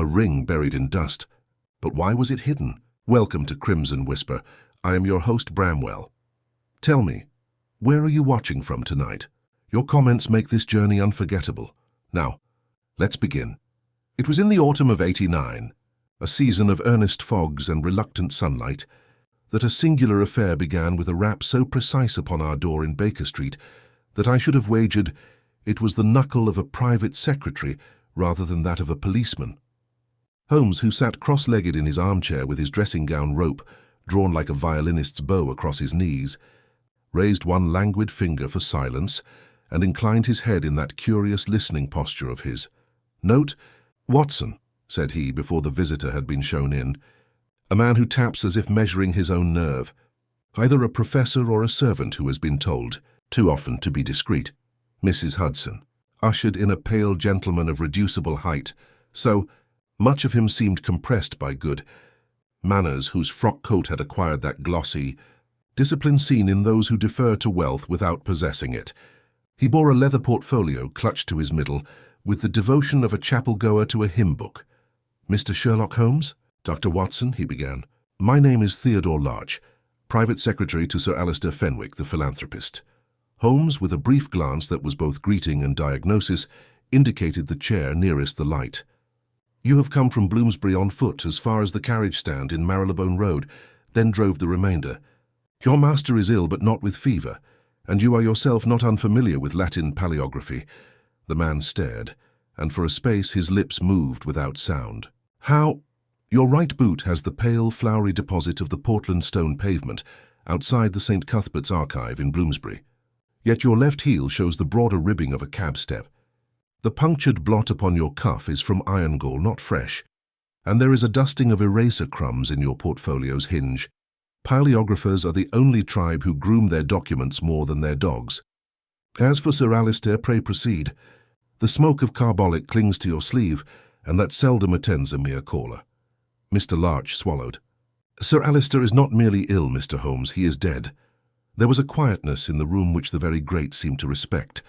A ring buried in dust. But why was it hidden? Welcome to Crimson Whisper. I am your host, Bramwell. Tell me, where are you watching from tonight? Your comments make this journey unforgettable. Now, let's begin. It was in the autumn of '89, a season of earnest fogs and reluctant sunlight, that a singular affair began with a rap so precise upon our door in Baker Street that I should have wagered it was the knuckle of a private secretary rather than that of a policeman. Holmes, who sat cross-legged in his armchair with his dressing-gown rope drawn like a violinist's bow across his knees, raised one languid finger for silence and inclined his head in that curious listening posture of his. "Note, Watson," said he before the visitor had been shown in, "a man who taps as if measuring his own nerve. Either a professor or a servant who has been told, too often to be discreet. Mrs. Hudson." Ushered in a pale gentleman of reducible height, so much of him seemed compressed by good manners, whose frock coat had acquired that glossy discipline seen in those who defer to wealth without possessing it. He bore a leather portfolio clutched to his middle, with the devotion of a chapel-goer to a hymn-book. "Mr. Sherlock Holmes? Dr. Watson," he began. "My name is Theodore Larch, private secretary to Sir Alistair Fenwick, the philanthropist." Holmes, with a brief glance that was both greeting and diagnosis, indicated the chair nearest the light. "You have come from Bloomsbury on foot as far as the carriage stand in Marylebone Road, then drove the remainder. Your master is ill but not with fever, and you are yourself not unfamiliar with Latin paleography." The man stared, and for a space his lips moved without sound. "How? Your right boot has the pale, flowery deposit of the Portland stone pavement outside the St. Cuthbert's Archive in Bloomsbury. Yet your left heel shows the broader ribbing of a cab step. The punctured blot upon your cuff is from iron gall, not fresh, and there is a dusting of eraser crumbs in your portfolio's hinge. Paleographers are the only tribe who groom their documents more than their dogs. As for Sir Alistair, pray proceed. The smoke of carbolic clings to your sleeve, and that seldom attends a mere caller." Mr. Larch swallowed. "Sir Alistair is not merely ill, Mr. Holmes, he is dead." There was a quietness in the room which the very great seemed to respect.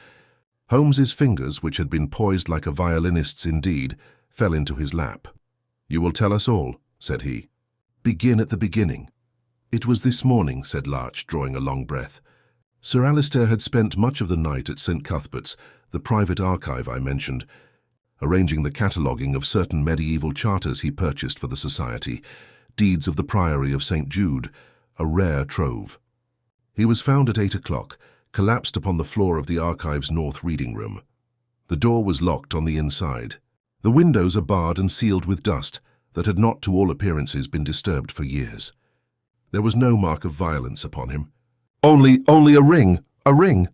Holmes's fingers, which had been poised like a violinist's indeed, fell into his lap. "You will tell us all," said he. "Begin at the beginning." "It was this morning," said Larch, drawing a long breath. "Sir Alistair had spent much of the night at St. Cuthbert's, the private archive I mentioned, arranging the cataloguing of certain medieval charters he purchased for the Society, deeds of the Priory of St. Jude, a rare trove. He was found at 8 o'clock, collapsed upon the floor of the archive's north reading room. The door was locked on the inside. The windows are barred and sealed with dust that had not to all appearances been disturbed for years. There was no mark of violence upon him. Only a ring, a ring,"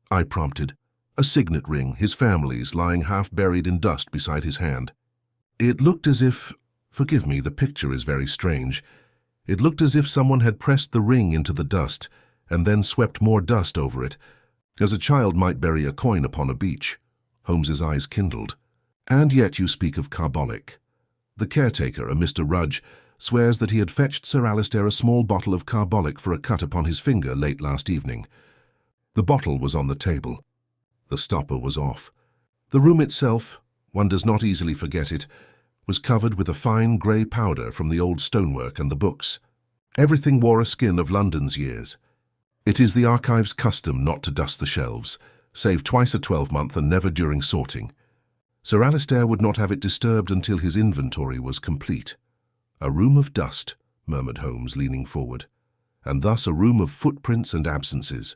I prompted. "A signet ring, his family's, lying half buried in dust beside his hand. It looked as if, forgive me, the picture is very strange. It looked as if someone had pressed the ring into the dust and then swept more dust over it, as a child might bury a coin upon a beach." Holmes's eyes kindled. "And yet you speak of carbolic. The caretaker, a Mr. Rudge, swears that he had fetched Sir Alistair a small bottle of carbolic for a cut upon his finger late last evening. The bottle was on the table. The stopper was off. The room itself, one does not easily forget it, was covered with a fine grey powder from the old stonework and the books. Everything wore a skin of London's years. It is the archive's custom not to dust the shelves, save twice a 12-month and never during sorting. Sir Alistair would not have it disturbed until his inventory was complete." "A room of dust," murmured Holmes, leaning forward, "and thus a room of footprints and absences.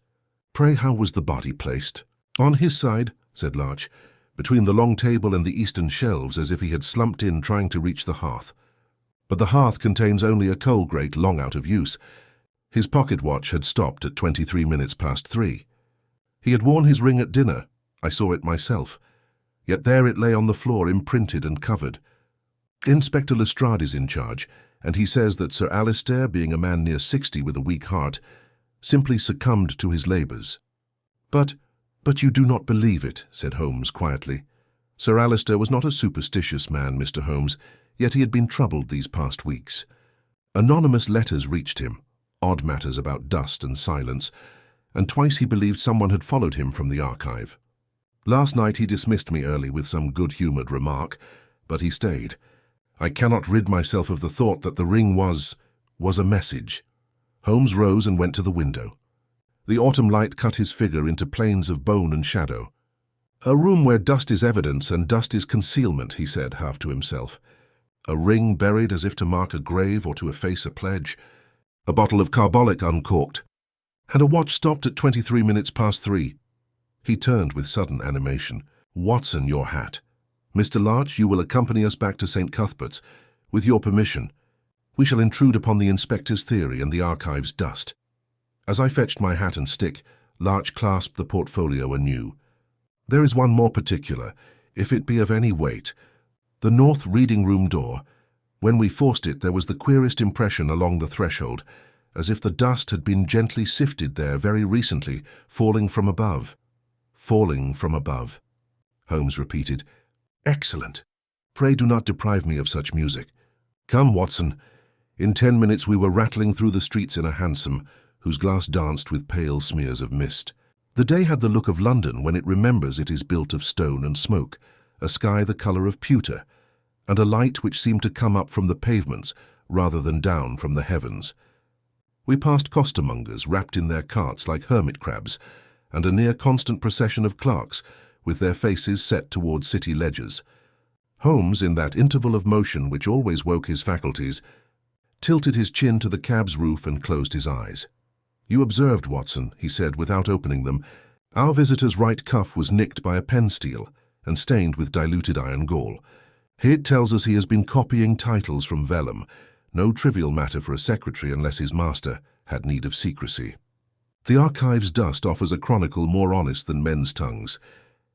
Pray, how was the body placed?" "On his side," said Larch, "between the long table and the eastern shelves, as if he had slumped in trying to reach the hearth. But the hearth contains only a coal grate long out of use. His pocket watch had stopped at 23 minutes past 3. He had worn his ring at dinner. I saw it myself. Yet there it lay on the floor, imprinted and covered. Inspector Lestrade is in charge, and he says that Sir Alistair, being a man near 60 with a weak heart, simply succumbed to his labours." But you do not believe it," said Holmes quietly. "Sir Alistair was not a superstitious man, Mr. Holmes, yet he had been troubled these past weeks. Anonymous letters reached him, odd matters about dust and silence, and twice he believed someone had followed him from the archive. Last night he dismissed me early with some good-humoured remark, but he stayed, I cannot rid myself of the thought that the ring was a message. Holmes rose and went to the window. The autumn light cut his figure into planes of bone and shadow. A room where dust is evidence and dust is concealment, he said, half to himself. A ring buried as if to mark a grave or to efface a pledge. A bottle of carbolic uncorked. And a watch stopped at 23 minutes past 3. He turned with sudden animation. Watson, your hat. Mr. Larch, you will accompany us back to St. Cuthbert's. With your permission, we shall intrude upon the inspector's theory and the archive's dust. As I fetched my hat and stick, Larch clasped the portfolio anew. There is one more particular, if it be of any weight. The north reading room door. When we forced it, there was the queerest impression along the threshold, as if the dust had been gently sifted there very recently, falling from above. Falling from above. Holmes repeated. Excellent. Pray do not deprive me of such music. Come, Watson. In 10 minutes we were rattling through the streets in a hansom, whose glass danced with pale smears of mist. The day had the look of London when it remembers it is built of stone and smoke, a sky the colour of pewter, and a light which seemed to come up from the pavements rather than down from the heavens. We passed costermongers wrapped in their carts like hermit crabs, and a near-constant procession of clerks with their faces set towards city ledgers. Holmes, in that interval of motion which always woke his faculties, tilted his chin to the cab's roof and closed his eyes. You observed, Watson, he said without opening them, our visitor's right cuff was nicked by a pen steel and stained with diluted iron gall. It tells us he has been copying titles from vellum, no trivial matter for a secretary unless his master had need of secrecy. The archive's dust offers a chronicle more honest than men's tongues,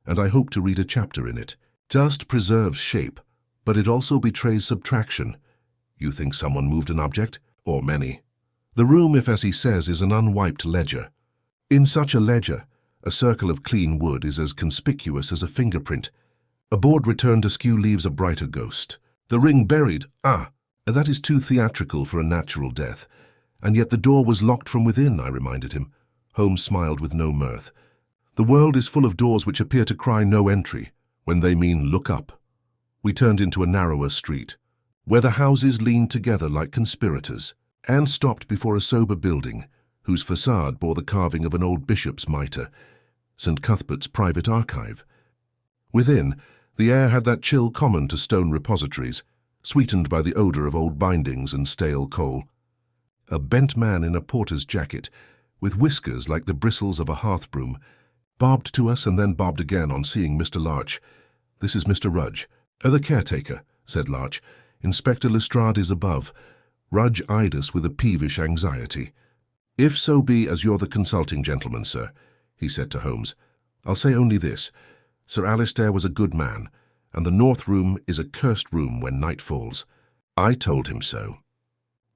and I hope to read a chapter in it. Dust preserves shape, but it also betrays subtraction. You think someone moved an object, or many. The room, if as he says, is an unwiped ledger. In such a ledger, a circle of clean wood is as conspicuous as a fingerprint. A board returned askew leaves a brighter ghost. The ring buried, that is too theatrical for a natural death. And yet the door was locked from within, I reminded him. Holmes smiled with no mirth. The world is full of doors which appear to cry no entry, when they mean look up. We turned into a narrower street, where the houses leaned together like conspirators, and stopped before a sober building, whose facade bore the carving of an old bishop's mitre, St. Cuthbert's private archive. Within, the air had that chill common to stone repositories, sweetened by the odour of old bindings and stale coal. A bent man in a porter's jacket, with whiskers like the bristles of a hearth-broom, bobbed to us and then bobbed again on seeing Mr. Larch. This is Mr. Rudge. The caretaker, said Larch. Inspector Lestrade is above. Rudge eyed us with a peevish anxiety. If so be as you're the consulting gentleman, sir, he said to Holmes, I'll say only this. Sir Alistair was a good man, and the north room is a cursed room when night falls. I told him so.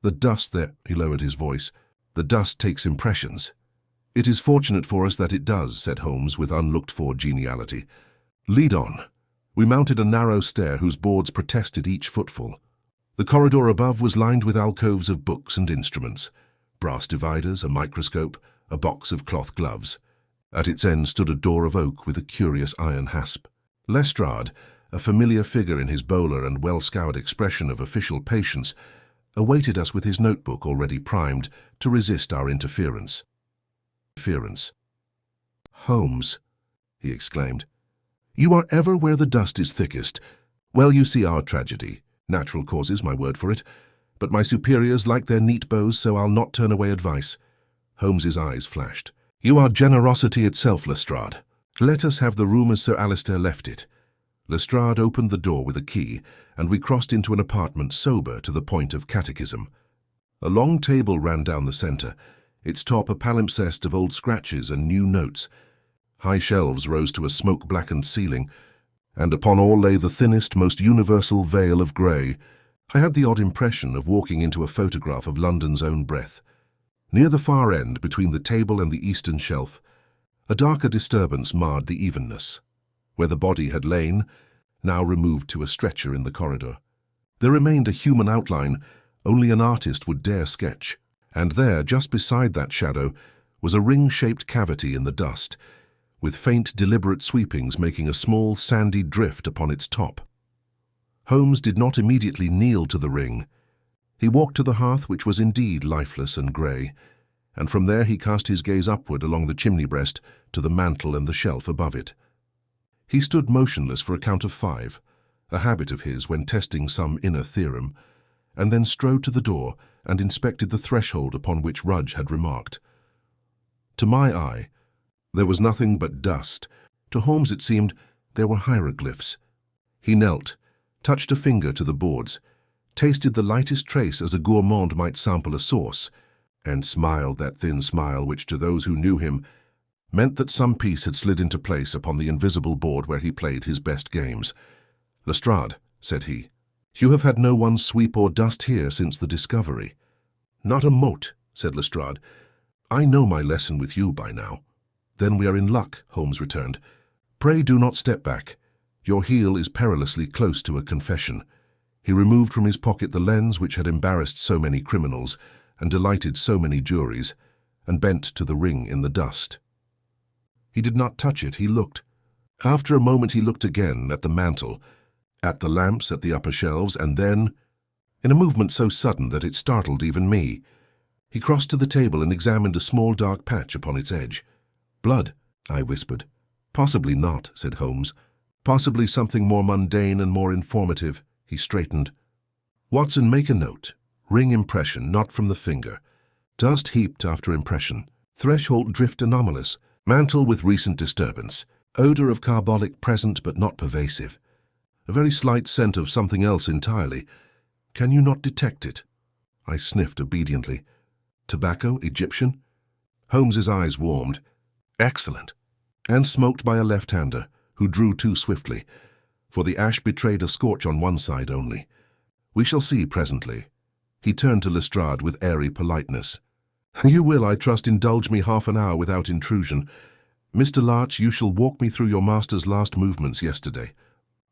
The dust there, he lowered his voice, the dust takes impressions. It is fortunate for us that it does, said Holmes with unlooked-for geniality. Lead on. We mounted a narrow stair whose boards protested each footfall. The corridor above was lined with alcoves of books and instruments, brass dividers, a microscope, a box of cloth gloves. At its end stood a door of oak with a curious iron hasp. Lestrade, a familiar figure in his bowler and well-scoured expression of official patience, awaited us with his notebook already primed to resist our interference. Holmes, he exclaimed, you are ever where the dust is thickest. Well, you see our tragedy. Natural causes, my word for it. But my superiors like their neat bows, so I'll not turn away advice. Holmes's eyes flashed. You are generosity itself, Lestrade. Let us have the room as Sir Alistair left it. Lestrade opened the door with a key, and we crossed into an apartment sober to the point of catechism. A long table ran down the centre, its top a palimpsest of old scratches and new notes. High shelves rose to a smoke-blackened ceiling, and upon all lay the thinnest, most universal veil of grey. I had the odd impression of walking into a photograph of London's own breath. Near the far end, between the table and the eastern shelf, a darker disturbance marred the evenness. Where the body had lain, now removed to a stretcher in the corridor, there remained a human outline only an artist would dare sketch, and there, just beside that shadow, was a ring-shaped cavity in the dust, with faint, deliberate sweepings making a small, sandy drift upon its top. Holmes did not immediately kneel to the ring. He walked to the hearth, which was indeed lifeless and grey, and from there he cast his gaze upward along the chimney breast to the mantel and the shelf above it. He stood motionless for a count of 5, a habit of his when testing some inner theorem, and then strode to the door and inspected the threshold upon which Rudge had remarked. To my eye, there was nothing but dust. To Holmes it seemed there were hieroglyphs. He knelt, touched a finger to the boards, tasted the lightest trace as a gourmand might sample a sauce, and smiled that thin smile which to those who knew him meant that some piece had slid into place upon the invisible board where he played his best games. "Lestrade," said he, "you have had no one sweep or dust here since the discovery." "Not a mote," said Lestrade. "I know my lesson with you by now." "Then we are in luck," Holmes returned. "Pray do not step back. Your heel is perilously close to a confession." He removed from his pocket the lens which had embarrassed so many criminals and delighted so many juries, and bent to the ring in the dust. He did not touch it, he looked. After a moment he looked again at the mantel, at the lamps at the upper shelves, and then, in a movement so sudden that it startled even me, he crossed to the table and examined a small dark patch upon its edge. "Blood," I whispered. "Possibly not," said Holmes. "Possibly something more mundane and more informative." He straightened. "Watson, make a note. Ring impression, not from the finger. Dust heaped after impression. Threshold drift anomalous. Mantle with recent disturbance. Odor of carbolic present but not pervasive. A very slight scent of something else entirely. Can you not detect it?" I sniffed obediently. "Tobacco, Egyptian?" Holmes's eyes warmed. "Excellent." "And smoked by a left-hander, who drew too swiftly, for the ash betrayed a scorch on one side only. We shall see presently." He turned to Lestrade with airy politeness. "You will, I trust, indulge me half an hour without intrusion. Mr. Larch, you shall walk me through your master's last movements yesterday.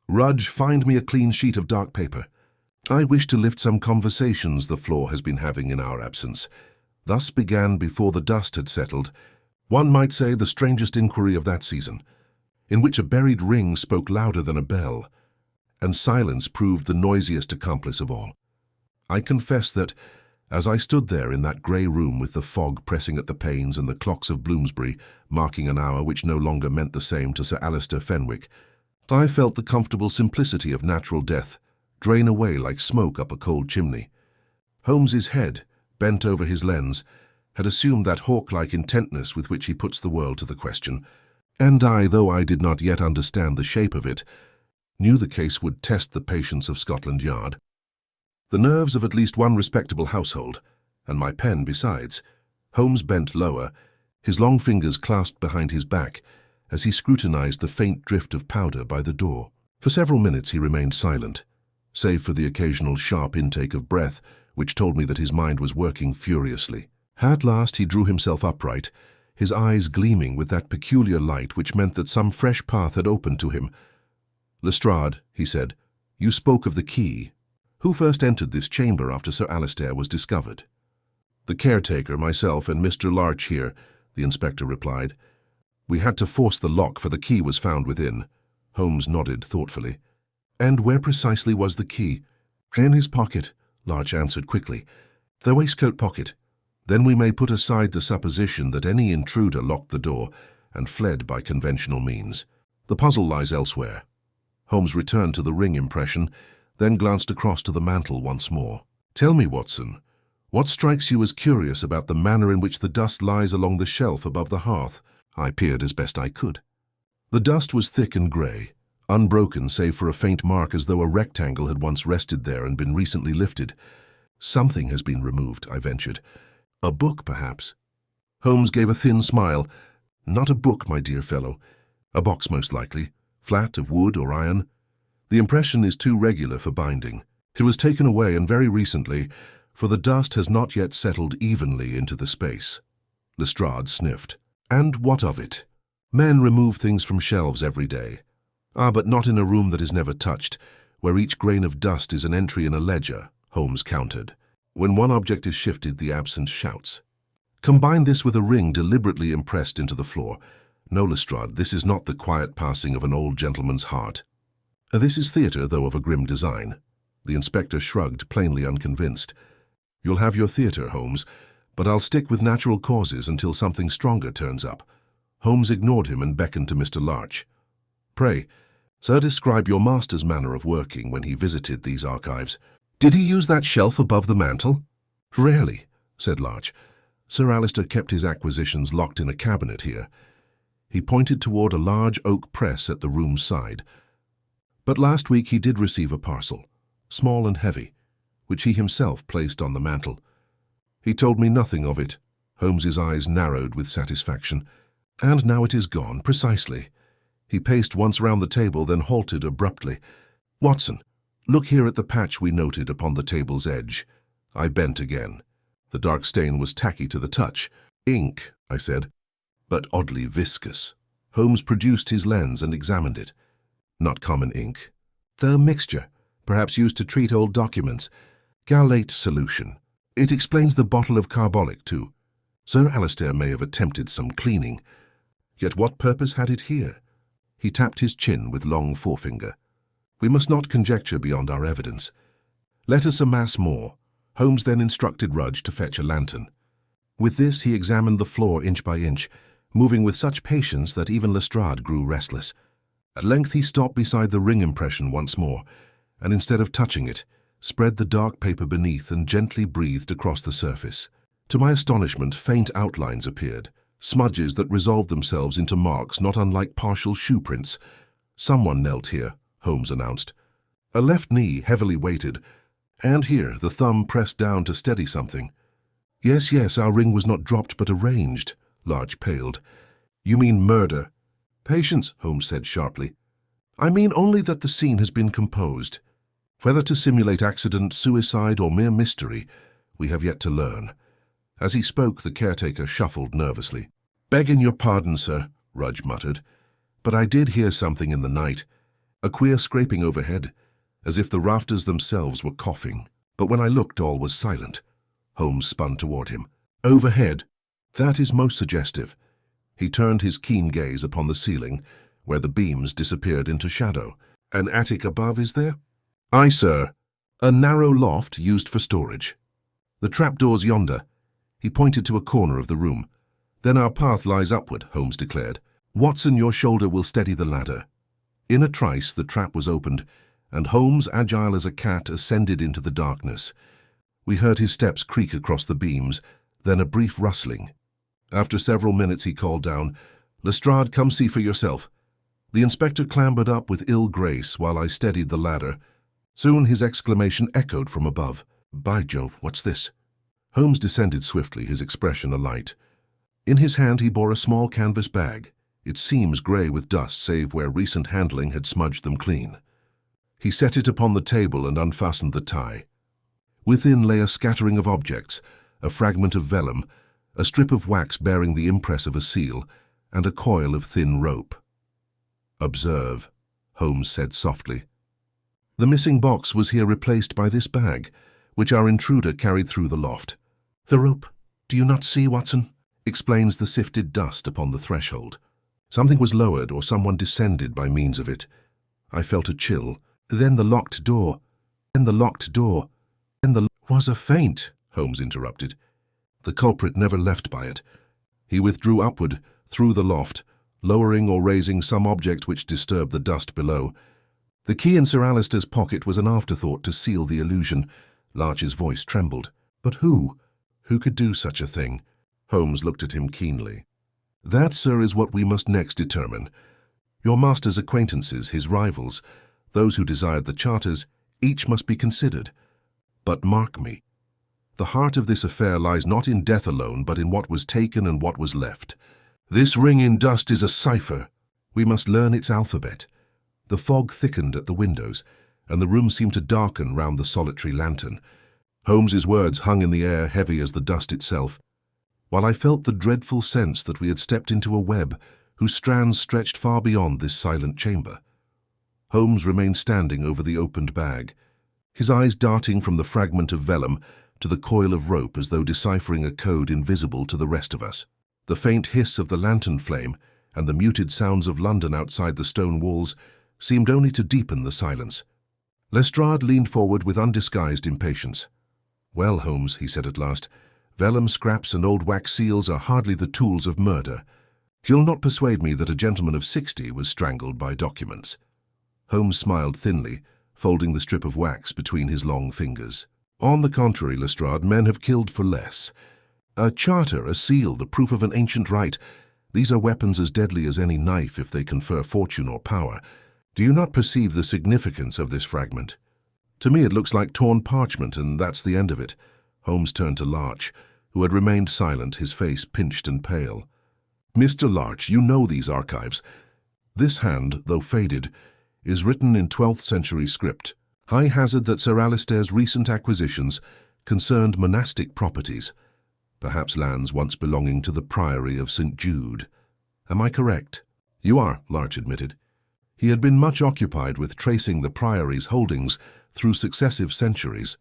Rudge, find me a clean sheet of dark paper. I wish to lift some conversations the floor has been having in our absence." Thus began, before the dust had settled, one might say the strangest inquiry of that season, in which a buried ring spoke louder than a bell, and silence proved the noisiest accomplice of all. I confess that, as I stood there in that grey room with the fog pressing at the panes and the clocks of Bloomsbury marking an hour which no longer meant the same to Sir Alister Fenwick, I felt the comfortable simplicity of natural death drain away like smoke up a cold chimney. Holmes's head, bent over his lens, had assumed that hawk-like intentness with which he puts the world to the question, and I, though I did not yet understand the shape of it, knew the case would test the patience of Scotland Yard. The nerves of at least one respectable household, and my pen besides. Holmes bent lower, his long fingers clasped behind his back, as he scrutinized the faint drift of powder by the door. For several minutes he remained silent, save for the occasional sharp intake of breath, which told me that his mind was working furiously. At last he drew himself upright, his eyes gleaming with that peculiar light which meant that some fresh path had opened to him. "Lestrade," he said, "you spoke of the key. Who first entered this chamber after Sir Alister was discovered?" "The caretaker, myself, and Mr. Larch here," the inspector replied. "We had to force the lock, for the key was found within." Holmes nodded thoughtfully. "And where precisely was the key?" "In his pocket," Larch answered quickly. "The waistcoat pocket. Then we may put aside the supposition that any intruder locked the door and fled by conventional means. The puzzle lies elsewhere." Holmes returned to the ring impression, then glanced across to the mantel once more. "Tell me, Watson, what strikes you as curious about the manner in which the dust lies along the shelf above the hearth?" I peered as best I could. The dust was thick and grey, unbroken save for a faint mark as though a rectangle had once rested there and been recently lifted. "Something has been removed," I ventured. "A book, perhaps?" Holmes gave a thin smile. "Not a book, my dear fellow. A box, most likely, flat, of wood or iron. The impression is too regular for binding. It was taken away, and very recently, for the dust has not yet settled evenly into the space." Lestrade sniffed. "And what of it? Men remove things from shelves every day." "Ah, but not in a room that is never touched, where each grain of dust is an entry in a ledger," Holmes countered. "When one object is shifted, the absent shouts. Combine this with a ring deliberately impressed into the floor. No, Lestrade, this is not the quiet passing of an old gentleman's heart." This is theatre, though of a grim design. The inspector shrugged, plainly unconvinced. You'll have your theatre, Holmes, but I'll stick with natural causes until something stronger turns up. Holmes ignored him and beckoned to Mr. Larch. Pray, sir, describe your master's manner of working when he visited these archives. Did he use that shelf above the mantel? Rarely, said Larch. Sir Alistair kept his acquisitions locked in a cabinet here. He pointed toward a large oak press at the room's side. But last week he did receive a parcel, small and heavy, which he himself placed on the mantel. He told me nothing of it. Holmes's eyes narrowed with satisfaction. And now it is gone, precisely. He paced once round the table, then halted abruptly. Watson, look here at the patch we noted upon the table's edge. I bent again. The dark stain was tacky to the touch. Ink, I said, but oddly viscous. Holmes produced his lens and examined it. Not common ink. The mixture, perhaps used to treat old documents. Gallate solution. It explains the bottle of carbolic, too. Sir Alistair may have attempted some cleaning. Yet what purpose had it here? He tapped his chin with long forefinger. We must not conjecture beyond our evidence. Let us amass more. Holmes then instructed Rudge to fetch a lantern. With this he examined the floor inch by inch, moving with such patience that even Lestrade grew restless. At length he stopped beside the ring impression once more, and instead of touching it, spread the dark paper beneath and gently breathed across the surface. To my astonishment, faint outlines appeared, smudges that resolved themselves into marks not unlike partial shoe prints. Someone knelt here, Holmes announced. A left knee heavily weighted, and here the thumb pressed down to steady something. Yes, our ring was not dropped but arranged. Larch paled. You mean murder? Patience, Holmes said sharply. I mean only that the scene has been composed. Whether to simulate accident, suicide, or mere mystery, we have yet to learn. As he spoke, the caretaker shuffled nervously. Begging your pardon, sir, Rudge muttered, but I did hear something in the night. A queer scraping overhead, as if the rafters themselves were coughing. But when I looked, all was silent. Holmes spun toward him. Overhead? That is most suggestive. He turned his keen gaze upon the ceiling, where the beams disappeared into shadow. An attic above, is there? Aye, sir. A narrow loft used for storage. The trapdoor's yonder. He pointed to a corner of the room. Then our path lies upward, Holmes declared. Watson, your shoulder will steady the ladder. In a trice, the trap was opened, and Holmes, agile as a cat, ascended into the darkness. We heard his steps creak across the beams, then a brief rustling. After several minutes he called down, Lestrade, come see for yourself. The inspector clambered up with ill grace while I steadied the ladder. Soon his exclamation echoed from above. By Jove, what's this? Holmes descended swiftly, his expression alight. In his hand he bore a small canvas bag, its seams grey with dust save where recent handling had smudged them clean. He set it upon the table and unfastened the tie. Within lay a scattering of objects, a fragment of vellum, a strip of wax bearing the impress of a seal, and a coil of thin rope. Observe, Holmes said softly. The missing box was here replaced by this bag, which our intruder carried through the loft. The rope, do you not see, Watson? Explains the sifted dust upon the threshold. Something was lowered or someone descended by means of it. I felt a chill. Then the locked door. Was a feint, Holmes interrupted. The culprit never left by it. He withdrew upward, through the loft, lowering or raising some object which disturbed the dust below. The key in Sir Alistair's pocket was an afterthought to seal the illusion. Larch's voice trembled. But who? Who could do such a thing? Holmes looked at him keenly. That, sir, is what we must next determine. Your master's acquaintances, his rivals, those who desired the charters, each must be considered. But mark me, the heart of this affair lies not in death alone, but in what was taken and what was left. This ring in dust is a cipher. We must learn its alphabet. The fog thickened at the windows, and the room seemed to darken round the solitary lantern. Holmes's words hung in the air, heavy as the dust itself, while I felt the dreadful sense that we had stepped into a web whose strands stretched far beyond this silent chamber. Holmes remained standing over the opened bag, his eyes darting from the fragment of vellum to the coil of rope as though deciphering a code invisible to the rest of us. The faint hiss of the lantern flame and the muted sounds of London outside the stone walls seemed only to deepen the silence. Lestrade leaned forward with undisguised impatience. "Well, Holmes," he said at last, "vellum scraps and old wax seals are hardly the tools of murder. You'll not persuade me that a gentleman of 60 was strangled by documents." Holmes smiled thinly, folding the strip of wax between his long fingers. "On the contrary, Lestrade, men have killed for less. A charter, a seal, the proof of an ancient right. These are weapons as deadly as any knife if they confer fortune or power. Do you not perceive the significance of this fragment? To me it looks like torn parchment, and that's the end of it." Holmes turned to Larch, who had remained silent, his face pinched and pale. "Mr. Larch, you know these archives. This hand, though faded, is written in 12th century script. I hazard that Sir Alistair's recent acquisitions concerned monastic properties, perhaps lands once belonging to the Priory of St. Jude. Am I correct?" "You are," Larch admitted. He had been much occupied with tracing the Priory's holdings through successive centuries.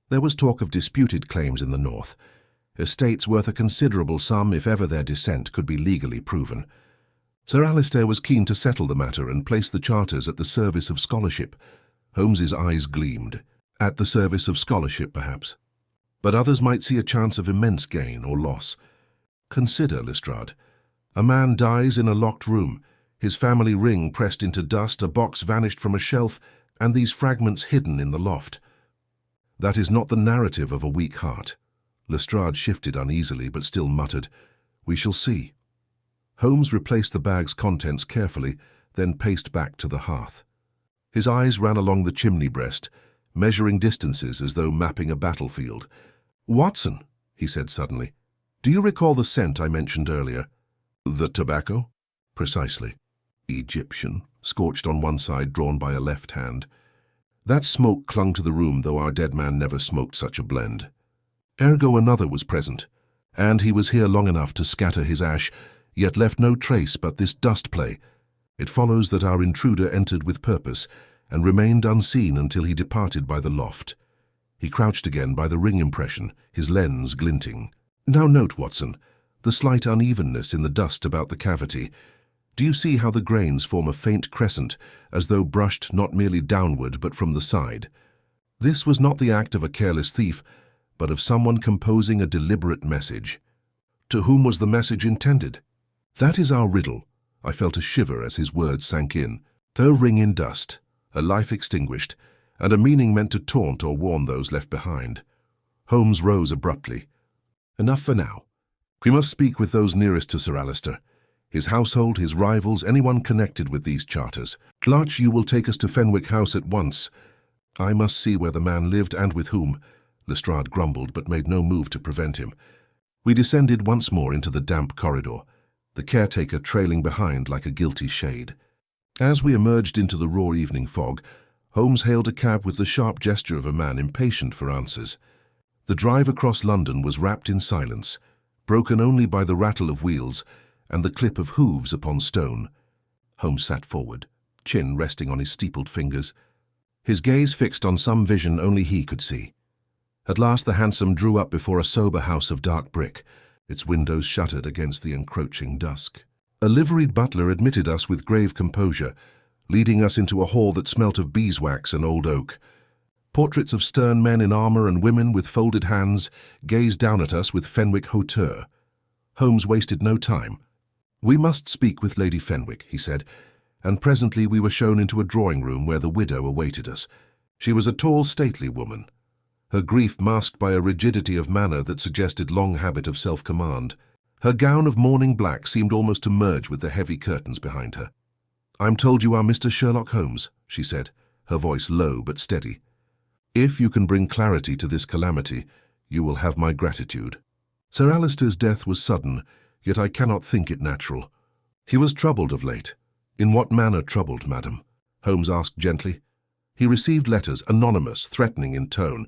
There was talk of disputed claims in the north, estates worth a considerable sum if ever their descent could be legally proven. Sir Alistair was keen to settle the matter and place the charters at the service of scholarship. Holmes's eyes gleamed. At the service of scholarship, perhaps. But others might see a chance of immense gain or loss. Consider, Lestrade. A man dies in a locked room, his family ring pressed into dust, a box vanished from a shelf, and these fragments hidden in the loft. That is not the narrative of a weak heart. Lestrade shifted uneasily, but still muttered, "We shall see." Holmes replaced the bag's contents carefully, then paced back to the hearth. His eyes ran along the chimney breast, measuring distances as though mapping a battlefield. "Watson," he said suddenly, "do you recall the scent I mentioned earlier?" "The tobacco?" "Precisely. Egyptian, scorched on one side, drawn by a left hand. That smoke clung to the room, though our dead man never smoked such a blend. Ergo another was present, and he was here long enough to scatter his ash, yet left no trace but this dust play. It follows that our intruder entered with purpose, and remained unseen until he departed by the loft. He crouched again by the ring impression, his lens glinting. Now note, Watson, the slight unevenness in the dust about the cavity. Do you see how the grains form a faint crescent, as though brushed not merely downward but from the side? This was not the act of a careless thief, but of someone composing a deliberate message. To whom was the message intended? That is our riddle. I felt a shiver as his words sank in. A ring in dust, a life extinguished, and a meaning meant to taunt or warn those left behind. Holmes rose abruptly. Enough for now. We must speak with those nearest to Sir Alistair. His household, his rivals, anyone connected with these charters. Larch, you will take us to Fenwick House at once. I must see where the man lived and with whom. Lestrade grumbled, but made no move to prevent him. We descended once more into the damp corridor, the caretaker trailing behind like a guilty shade. As we emerged into the raw evening fog, Holmes hailed a cab with the sharp gesture of a man impatient for answers. The drive across London was wrapped in silence, broken only by the rattle of wheels and the clip of hooves upon stone. Holmes sat forward, chin resting on his steepled fingers, his gaze fixed on some vision only he could see. At last the hansom drew up before a sober house of dark brick, its windows shuttered against the encroaching dusk. A liveried butler admitted us with grave composure, leading us into a hall that smelt of beeswax and old oak. Portraits of stern men in armour and women with folded hands gazed down at us with Fenwick hauteur. Holmes wasted no time. "We must speak with Lady Fenwick," he said, and presently we were shown into a drawing-room where the widow awaited us. She was a tall, stately woman, her grief masked by a rigidity of manner that suggested long habit of self-command. Her gown of mourning black seemed almost to merge with the heavy curtains behind her. "I'm told you are Mr. Sherlock Holmes," she said, her voice low but steady. "If you can bring clarity to this calamity, you will have my gratitude. Sir Alistair's death was sudden, yet I cannot think it natural. He was troubled of late." "In what manner troubled, madam?" Holmes asked gently. "He received letters, anonymous, threatening in tone.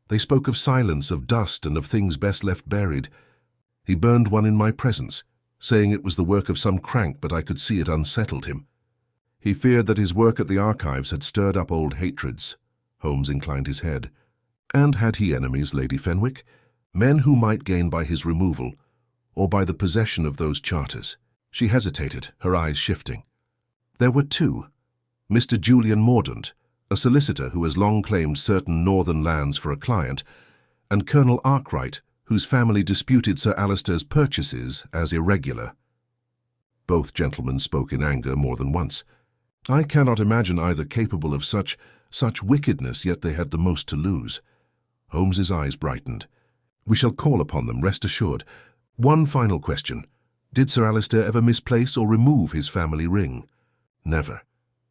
They spoke of silence, of dust, and of things best left buried. He burned one in my presence, saying it was the work of some crank, but I could see it unsettled him. He feared that his work at the archives had stirred up old hatreds." Holmes inclined his head. "And had he enemies, Lady Fenwick? Men who might gain by his removal, or by the possession of those charters?" She hesitated, her eyes shifting. "There were two. Mr. Julian Mordaunt, a solicitor who has long claimed certain northern lands for a client, and Colonel Arkwright, whose family disputed Sir Alister's purchases as irregular. Both gentlemen spoke in anger more than once. I cannot imagine either capable of such wickedness, yet they had the most to lose. Holmes's eyes brightened. We shall call upon them, rest assured. One final question. Did Sir Alister ever misplace or remove his family ring? Never.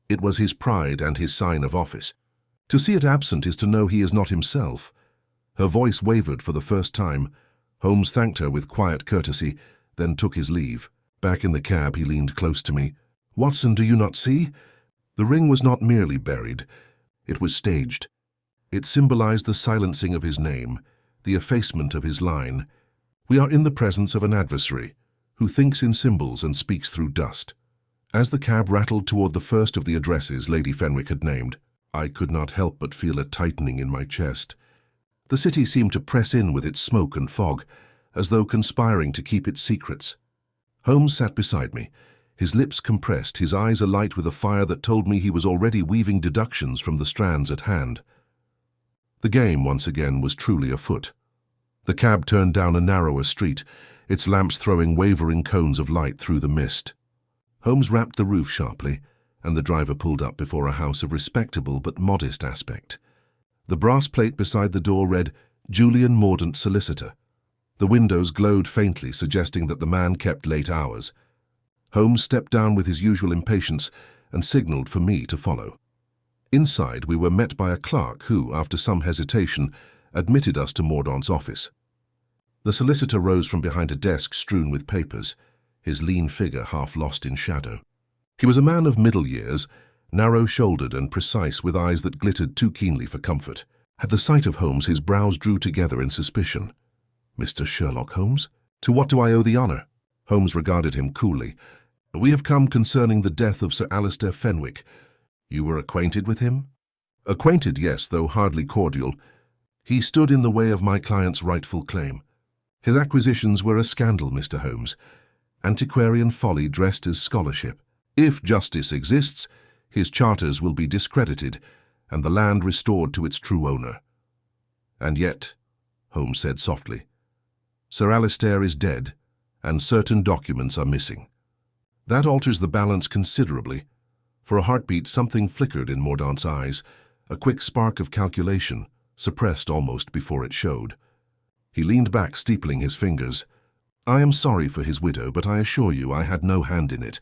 It was his pride and his sign of office. To see it absent is to know he is not himself. Her voice wavered for the first time. Holmes thanked her with quiet courtesy, then took his leave. Back in the cab, he leaned close to me. Watson, do you not see? The ring was not merely buried. It was staged. It symbolized the silencing of his name, the effacement of his line. We are in the presence of an adversary, who thinks in symbols and speaks through dust. As the cab rattled toward the first of the addresses Lady Fenwick had named, I could not help but feel a tightening in my chest. The city seemed to press in with its smoke and fog, as though conspiring to keep its secrets. Holmes sat beside me, his lips compressed, his eyes alight with a fire that told me he was already weaving deductions from the strands at hand. The game, once again, was truly afoot. The cab turned down a narrower street, its lamps throwing wavering cones of light through the mist. Holmes rapped the roof sharply, and the driver pulled up before a house of respectable but modest aspect. The brass plate beside the door read, Julian Mordaunt, Solicitor. The windows glowed faintly, suggesting that the man kept late hours. Holmes stepped down with his usual impatience and signaled for me to follow. Inside, we were met by a clerk who, after some hesitation, admitted us to Mordaunt's office. The solicitor rose from behind a desk strewn with papers, his lean figure half lost in shadow. He was a man of middle years, narrow-shouldered and precise, with eyes that glittered too keenly for comfort. At the sight of Holmes, his brows drew together in suspicion. Mr. Sherlock Holmes? To what do I owe the honor? Holmes regarded him coolly. We have come concerning the death of Sir Alister Fenwick. You were acquainted with him? Acquainted, yes, though hardly cordial. He stood in the way of my client's rightful claim. His acquisitions were a scandal, Mr. Holmes. Antiquarian folly dressed as scholarship. If justice exists, his charters will be discredited, and the land restored to its true owner. And yet, Holmes said softly, Sir Alister is dead, and certain documents are missing. That alters the balance considerably. For a heartbeat, something flickered in Mordaunt's eyes, a quick spark of calculation, suppressed almost before it showed. He leaned back, steepling his fingers. I am sorry for his widow, but I assure you I had no hand in it.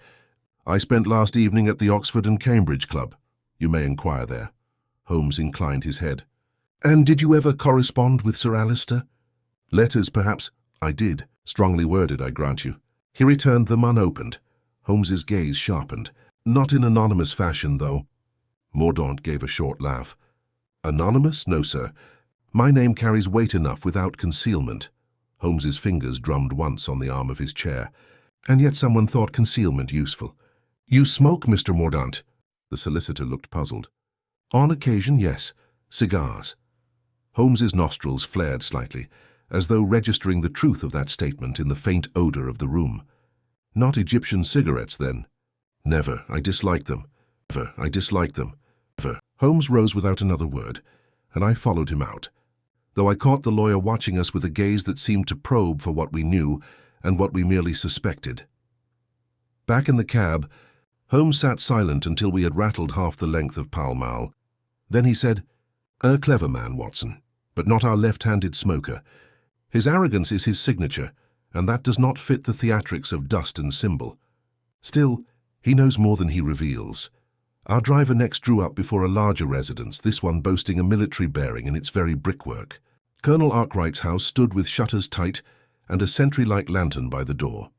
I spent last evening at the Oxford and Cambridge Club. You may inquire there. Holmes inclined his head. And did you ever correspond with Sir Alister? Letters, perhaps? I did. Strongly worded, I grant you. He returned them unopened. Holmes's gaze sharpened. Not in anonymous fashion, though. Mordaunt gave a short laugh. Anonymous? No, sir. My name carries weight enough without concealment. Holmes's fingers drummed once on the arm of his chair. And yet someone thought concealment useful. You smoke, Mr. Mordaunt? The solicitor looked puzzled. On occasion, yes. Cigars. Holmes's nostrils flared slightly, as though registering the truth of that statement in the faint odor of the room. Not Egyptian cigarettes, then? Never. I dislike them. Never. I dislike them. Never. Holmes rose without another word, and I followed him out, though I caught the lawyer watching us with a gaze that seemed to probe for what we knew and what we merely suspected. Back in the cab, Holmes sat silent until we had rattled half the length of Pall Mall. Then he said, A clever man, Watson, but not our left-handed smoker. His arrogance is his signature, and that does not fit the theatrics of dust and symbol. Still, he knows more than he reveals. Our driver next drew up before a larger residence, this one boasting a military bearing in its very brickwork. Colonel Arkwright's house stood with shutters tight and a sentry-like lantern by the door.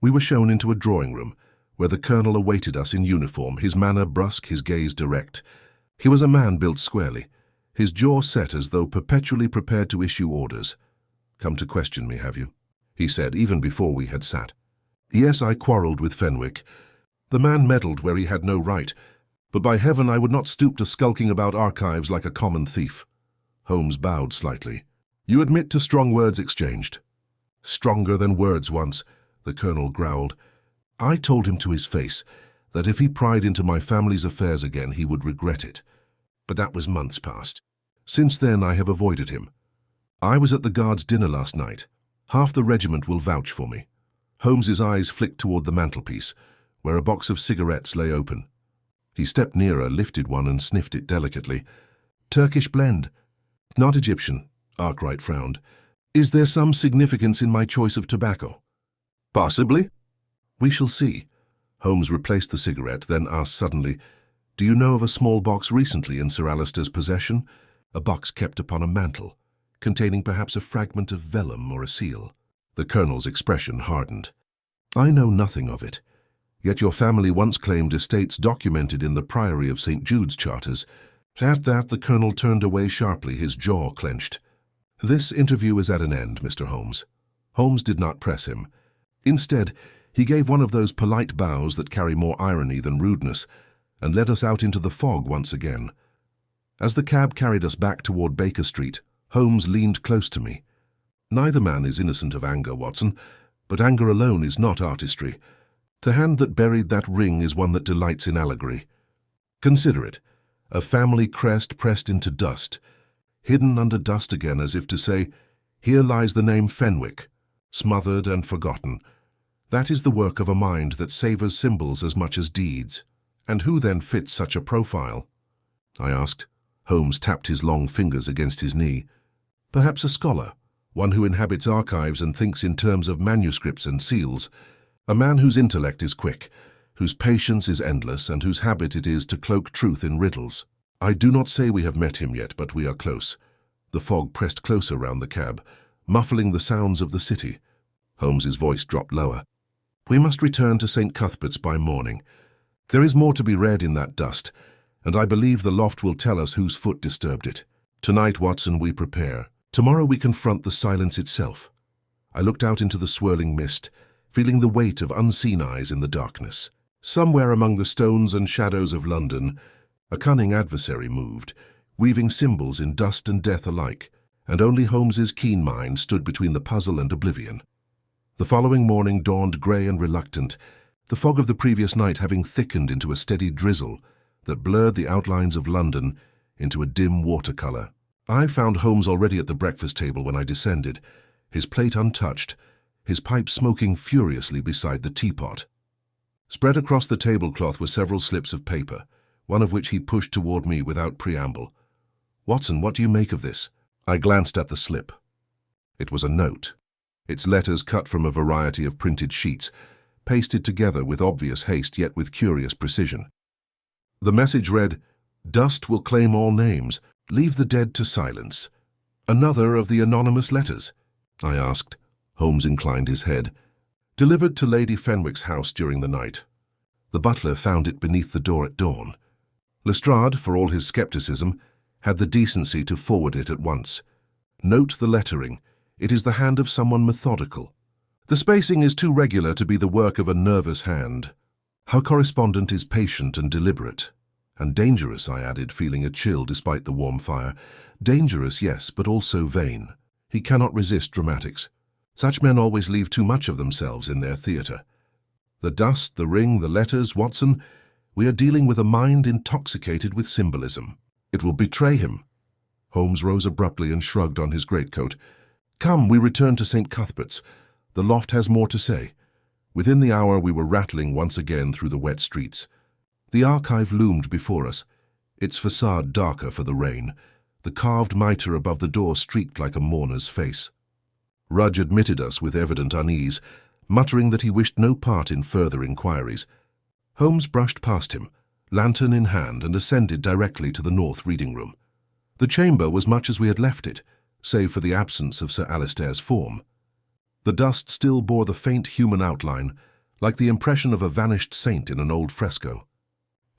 We were shown into a drawing-room, where the colonel awaited us in uniform, his manner brusque, his gaze direct. He was a man built squarely, his jaw set as though perpetually prepared to issue orders. Come to question me, have you? He said, even before we had sat. Yes, I quarrelled with Fenwick. The man meddled where he had no right, but by heaven I would not stoop to skulking about archives like a common thief. Holmes bowed slightly. You admit to strong words exchanged. Stronger than words once, the colonel growled. I told him to his face that if he pried into my family's affairs again, he would regret it. But that was months past. Since then, I have avoided him. I was at the guards' dinner last night. Half the regiment will vouch for me. Holmes's eyes flicked toward the mantelpiece, where a box of cigarettes lay open. He stepped nearer, lifted one and sniffed it delicately. Turkish blend. Not Egyptian, Arkwright frowned. Is there some significance in my choice of tobacco? Possibly. We shall see. Holmes replaced the cigarette, then asked suddenly, Do you know of a small box recently in Sir Alister's possession? A box kept upon a mantel, containing perhaps a fragment of vellum or a seal. The colonel's expression hardened. I know nothing of it. Yet your family once claimed estates documented in the Priory of St. Jude's charters. At that, the colonel turned away sharply, his jaw clenched. This interview is at an end, Mr. Holmes. Holmes did not press him. Instead, he gave one of those polite bows that carry more irony than rudeness, and led us out into the fog once again. As the cab carried us back toward Baker Street, Holmes leaned close to me. Neither man is innocent of anger, Watson, but anger alone is not artistry. The hand that buried that ring is one that delights in allegory. Consider it, a family crest pressed into dust, hidden under dust again as if to say, here lies the name Fenwick, smothered and forgotten. That is the work of a mind that savors symbols as much as deeds. And who then fits such a profile? I asked. Holmes tapped his long fingers against his knee. Perhaps a scholar, one who inhabits archives and thinks in terms of manuscripts and seals, a man whose intellect is quick, whose patience is endless, and whose habit it is to cloak truth in riddles. I do not say we have met him yet, but we are close. The fog pressed closer round the cab, muffling the sounds of the city. Holmes's voice dropped lower. We must return to St. Cuthbert's by morning. There is more to be read in that dust, and I believe the loft will tell us whose foot disturbed it. Tonight, Watson, we prepare. Tomorrow we confront the silence itself. I looked out into the swirling mist, feeling the weight of unseen eyes in the darkness. Somewhere among the stones and shadows of London, a cunning adversary moved, weaving symbols in dust and death alike, and only Holmes's keen mind stood between the puzzle and oblivion. The following morning dawned grey and reluctant, the fog of the previous night having thickened into a steady drizzle that blurred the outlines of London into a dim watercolour. I found Holmes already at the breakfast table when I descended, his plate untouched, his pipe smoking furiously beside the teapot. Spread across the tablecloth were several slips of paper, one of which he pushed toward me without preamble. Watson, what do you make of this? I glanced at the slip. It was a note, its letters cut from a variety of printed sheets, pasted together with obvious haste yet with curious precision. The message read, Dust will claim all names, leave the dead to silence. Another of the anonymous letters? I asked. Holmes inclined his head. Delivered to Lady Fenwick's house during the night. The butler found it beneath the door at dawn. Lestrade, for all his skepticism, had the decency to forward it at once. Note the lettering. It is the hand of someone methodical. The spacing is too regular to be the work of a nervous hand. Her correspondent is patient and deliberate. And dangerous, I added, feeling a chill despite the warm fire. Dangerous, yes, but also vain. He cannot resist dramatics. Such men always leave too much of themselves in their theatre. The dust, the ring, the letters, Watson, we are dealing with a mind intoxicated with symbolism. It will betray him. Holmes rose abruptly and shrugged on his greatcoat. Come, we return to St. Cuthbert's. The loft has more to say. Within the hour we were rattling once again through the wet streets. The archive loomed before us, its facade darker for the rain, the carved mitre above the door streaked like a mourner's face. Rudge admitted us with evident unease, muttering that he wished no part in further inquiries. Holmes brushed past him, lantern in hand, and ascended directly to the north reading room. The chamber was much as we had left it, save for the absence of Sir Alister's form. The dust still bore the faint human outline, like the impression of a vanished saint in an old fresco.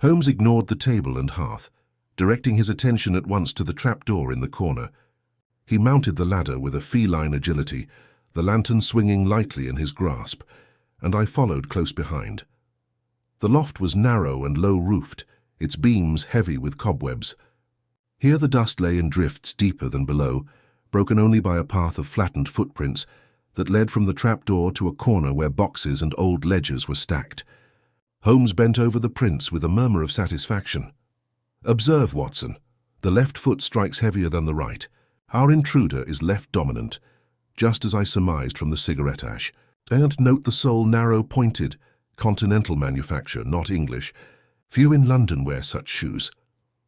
Holmes ignored the table and hearth, directing his attention at once to the trapdoor in the corner. He mounted the ladder with a feline agility, the lantern swinging lightly in his grasp, and I followed close behind. The loft was narrow and low-roofed, its beams heavy with cobwebs. Here the dust lay in drifts deeper than below, broken only by a path of flattened footprints that led from the trapdoor to a corner where boxes and old ledgers were stacked. Holmes bent over the prints with a murmur of satisfaction. "Observe, Watson. The left foot strikes heavier than the right. Our intruder is left dominant, just as I surmised from the cigarette ash. And note the sole narrow-pointed, continental manufacture, not English. Few in London wear such shoes."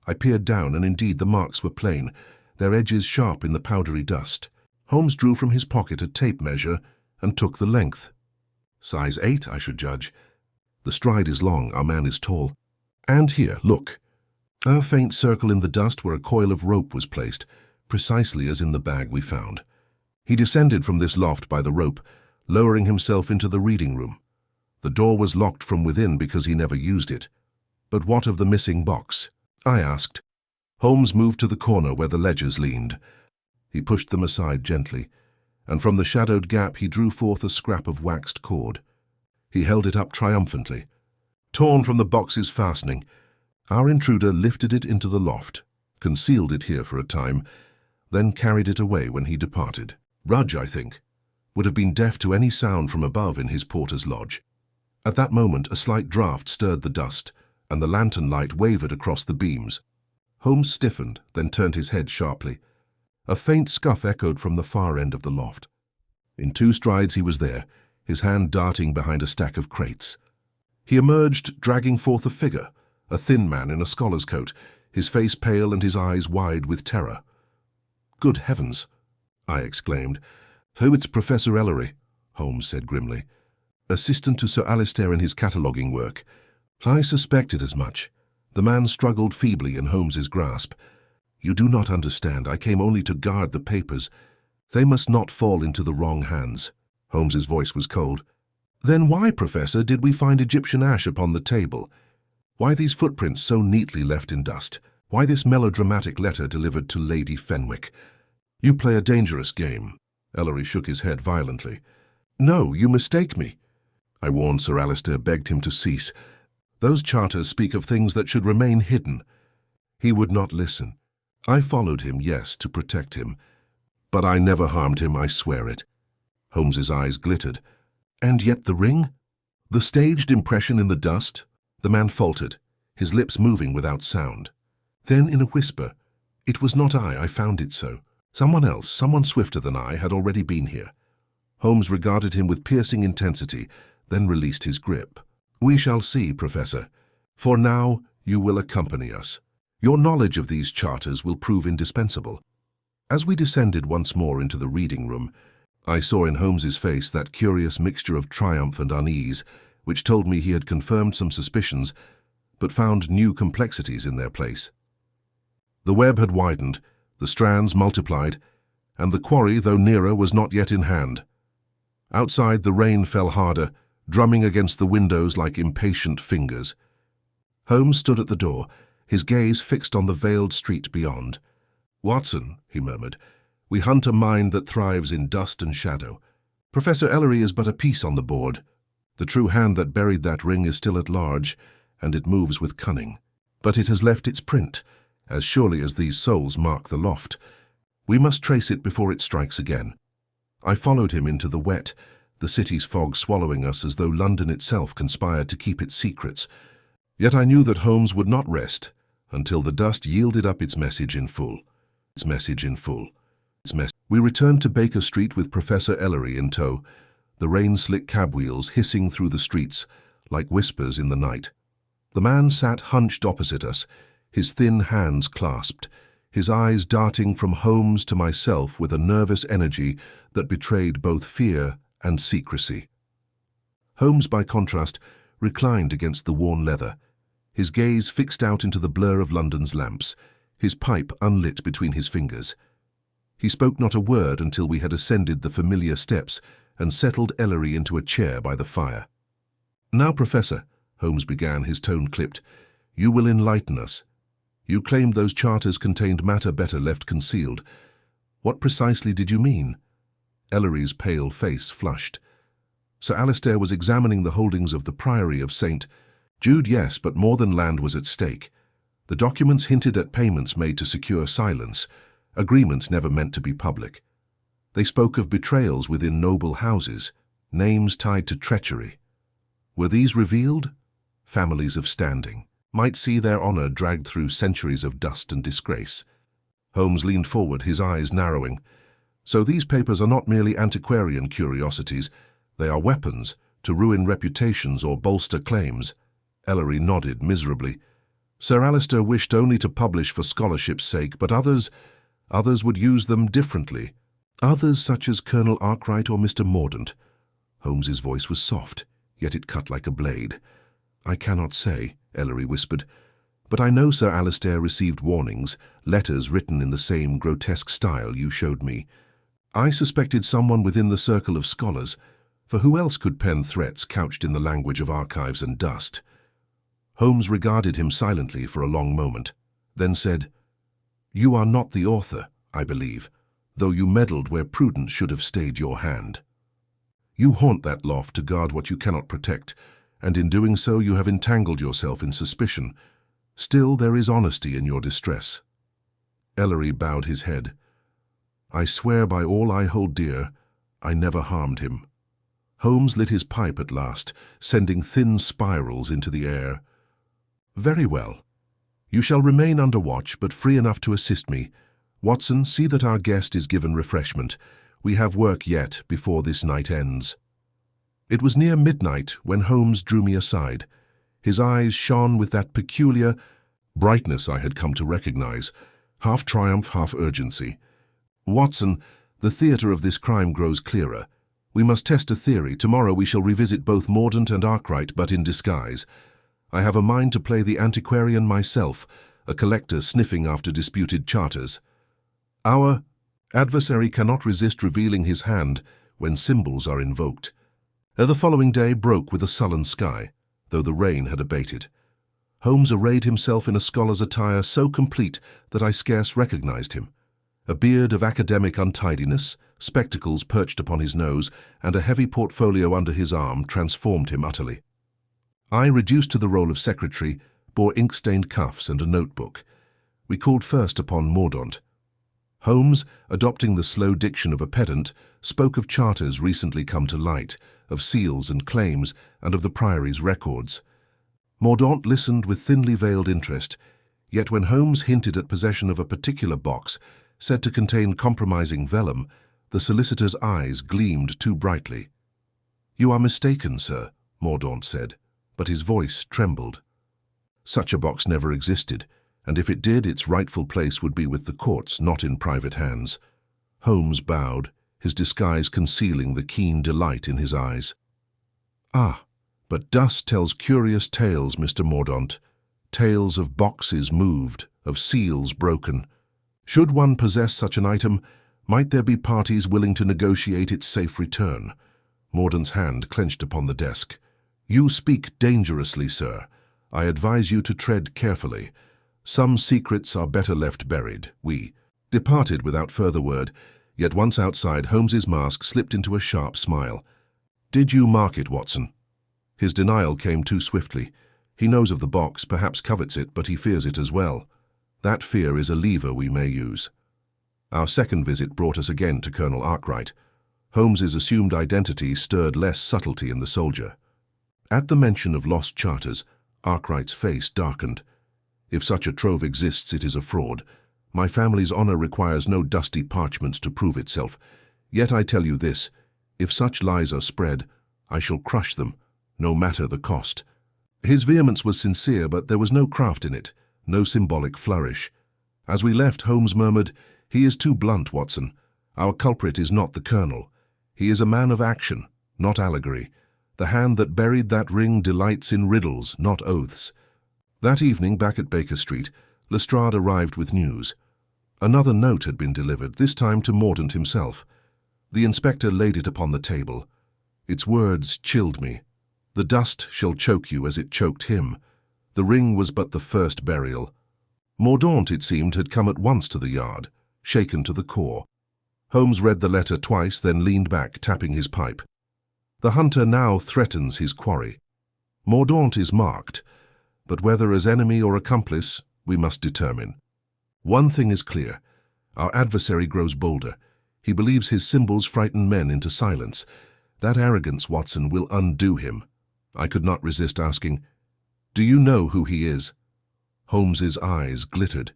I peered down, and indeed the marks were plain, their edges sharp in the powdery dust. Holmes drew from his pocket a tape measure and took the length. Size 8, I should judge. The stride is long, our man is tall. And here, look. A faint circle in the dust where a coil of rope was placed, precisely as in the bag we found. He descended from this loft by the rope, lowering himself into the reading room. The door was locked from within because he never used it. But what of the missing box? I asked. Holmes moved to the corner where the ledgers leaned. He pushed them aside gently, and from the shadowed gap he drew forth a scrap of waxed cord. He held it up triumphantly. Torn from the box's fastening, our intruder lifted it into the loft, concealed it here for a time, then carried it away when he departed. Rudge, I think, would have been deaf to any sound from above in his porter's lodge. At that moment a slight draught stirred the dust, and the lantern light wavered across the beams. Holmes stiffened, then turned his head sharply. A faint scuff echoed from the far end of the loft. In 2 strides he was there, his hand darting behind a stack of crates. He emerged, dragging forth a figure, a thin man in a scholar's coat, his face pale and his eyes wide with terror. "Good heavens!" I exclaimed. "So it's Professor Ellery," Holmes said grimly. "Assistant to Sir Alistair in his cataloguing work. I suspected as much." The man struggled feebly in Holmes's grasp. "You do not understand. I came only to guard the papers. They must not fall into the wrong hands." Holmes's voice was cold. "Then why, Professor, did we find Egyptian ash upon the table? Why these footprints so neatly left in dust? Why this melodramatic letter delivered to Lady Fenwick? You play a dangerous game." Ellery shook his head violently. "No, you mistake me." I warned Sir Alistair, begged him to cease. "Those charters speak of things that should remain hidden." He would not listen. I followed him, yes, to protect him. But I never harmed him, I swear it. Holmes's eyes glittered. "And yet the ring? The staged impression in the dust?" The man faltered, his lips moving without sound. Then in a whisper, "It was not I found it so. Someone else, someone swifter than I, had already been here." Holmes regarded him with piercing intensity, then released his grip. "We shall see, Professor. For now, you will accompany us. Your knowledge of these charters will prove indispensable." As we descended once more into the reading room, I saw in Holmes's face that curious mixture of triumph and unease, which told me he had confirmed some suspicions, but found new complexities in their place. The web had widened, the strands multiplied, and the quarry, though nearer, was not yet in hand. Outside, the rain fell harder, drumming against the windows like impatient fingers. Holmes stood at the door, his gaze fixed on the veiled street beyond. "Watson," he murmured, "we hunt a mind that thrives in dust and shadow. Professor Ellery is but a piece on the board. The true hand that buried that ring is still at large, and it moves with cunning. But it has left its print, as surely as these soles mark the loft. We must trace it before it strikes again." I followed him into the wet, the city's fog swallowing us as though London itself conspired to keep its secrets. Yet I knew that Holmes would not rest until the dust yielded up its message in full. We returned to Baker Street with Professor Ellery in tow, the rain-slick cab wheels hissing through the streets like whispers in the night. The man sat hunched opposite us, his thin hands clasped, his eyes darting from Holmes to myself with a nervous energy that betrayed both fear and secrecy. Holmes, by contrast, reclined against the worn leather, his gaze fixed out into the blur of London's lamps, his pipe unlit between his fingers. He spoke not a word until we had ascended the familiar steps and settled Ellery into a chair by the fire. "Now, Professor," Holmes began, his tone clipped, "you will enlighten us. You claimed those charters contained matter better left concealed. What precisely did you mean?" Ellery's pale face flushed. "Sir Alistair was examining the holdings of the Priory of St. Jude, yes, but more than land was at stake. The documents hinted at payments made to secure silence, agreements never meant to be public. They spoke of betrayals within noble houses, names tied to treachery. Were these revealed? families of standing, might see their honor dragged through centuries of dust and disgrace. Holmes leaned forward, his eyes narrowing. So these papers are not merely antiquarian curiosities, they are weapons to ruin reputations or bolster claims. Ellery nodded miserably. Sir Alistair wished only to publish for scholarship's sake, but others would use them differently. Others such as Colonel Arkwright or Mr. Mordaunt. Holmes's voice was soft, yet it cut like a blade. I cannot say, Ellery whispered, but I know Sir Alistair received warnings, letters written in the same grotesque style you showed me. I suspected someone within the circle of scholars, for who else could pen threats couched in the language of archives and dust? Holmes regarded him silently for a long moment, then said, You are not the author, I believe, though you meddled where prudence should have stayed your hand. You haunt that loft to guard what you cannot protect, and in doing so you have entangled yourself in suspicion. Still, there is honesty in your distress. Ellery bowed his head. I swear by all I hold dear, I never harmed him. Holmes lit his pipe at last, sending thin spirals into the air. Very well. You shall remain under watch, but free enough to assist me. Watson, see that our guest is given refreshment. We have work yet before this night ends. It was near midnight when Holmes drew me aside. His eyes shone with that peculiar brightness I had come to recognize, half triumph, half urgency. Watson, the theater of this crime grows clearer. We must test a theory. Tomorrow we shall revisit both Mordaunt and Arkwright, but in disguise. I have a mind to play the antiquarian myself, a collector sniffing after disputed charters. Our adversary cannot resist revealing his hand when symbols are invoked. The following day broke with a sullen sky, though the rain had abated. Holmes arrayed himself in a scholar's attire so complete that I scarce recognized him. A beard of academic untidiness, spectacles perched upon his nose, and a heavy portfolio under his arm transformed him utterly. I, reduced to the role of secretary, bore ink-stained cuffs and a notebook. We called first upon Mordaunt. Holmes, adopting the slow diction of a pedant, spoke of charters recently come to light, of seals and claims, and of the Priory's records. Mordaunt listened with thinly veiled interest, yet when Holmes hinted at possession of a particular box, said to contain compromising vellum, the solicitor's eyes gleamed too brightly. You are mistaken, sir, Mordaunt said, but his voice trembled. Such a box never existed, and if it did, its rightful place would be with the courts, not in private hands. Holmes bowed, his disguise concealing the keen delight in his eyes. Ah, but dust tells curious tales, Mr. Mordaunt, tales of boxes moved, of seals broken. Should one possess such an item, might there be parties willing to negotiate its safe return? Mordaunt's hand clenched upon the desk. You speak dangerously, sir. I advise you to tread carefully. Some secrets are better left buried. We departed without further word, yet once outside, Holmes's mask slipped into a sharp smile. Did you mark it, Watson? His denial came too swiftly. He knows of the box, perhaps covets it, but he fears it as well. That fear is a lever we may use. Our second visit brought us again to Colonel Arkwright. Holmes's assumed identity stirred less subtlety in the soldier. At the mention of lost charters, Arkwright's face darkened. If such a trove exists, it is a fraud. My family's honor requires no dusty parchments to prove itself. Yet I tell you this, if such lies are spread, I shall crush them, no matter the cost. His vehemence was sincere, but there was no craft in it, no symbolic flourish. As we left, Holmes murmured, He is too blunt, Watson. Our culprit is not the colonel. He is a man of action, not allegory. The hand that buried that ring delights in riddles, not oaths. That evening, back at Baker Street, Lestrade arrived with news. Another note had been delivered, this time to Mordaunt himself. The inspector laid it upon the table. Its words chilled me. The dust shall choke you as it choked him. The ring was but the first burial. Mordaunt, it seemed, had come at once to the yard, shaken to the core. Holmes read the letter twice, then leaned back, tapping his pipe. The hunter now threatens his quarry. Mordaunt is marked, but whether as enemy or accomplice, we must determine. One thing is clear. Our adversary grows bolder. He believes his symbols frighten men into silence. That arrogance, Watson, will undo him. I could not resist asking, Do you know who he is? Holmes's eyes glittered.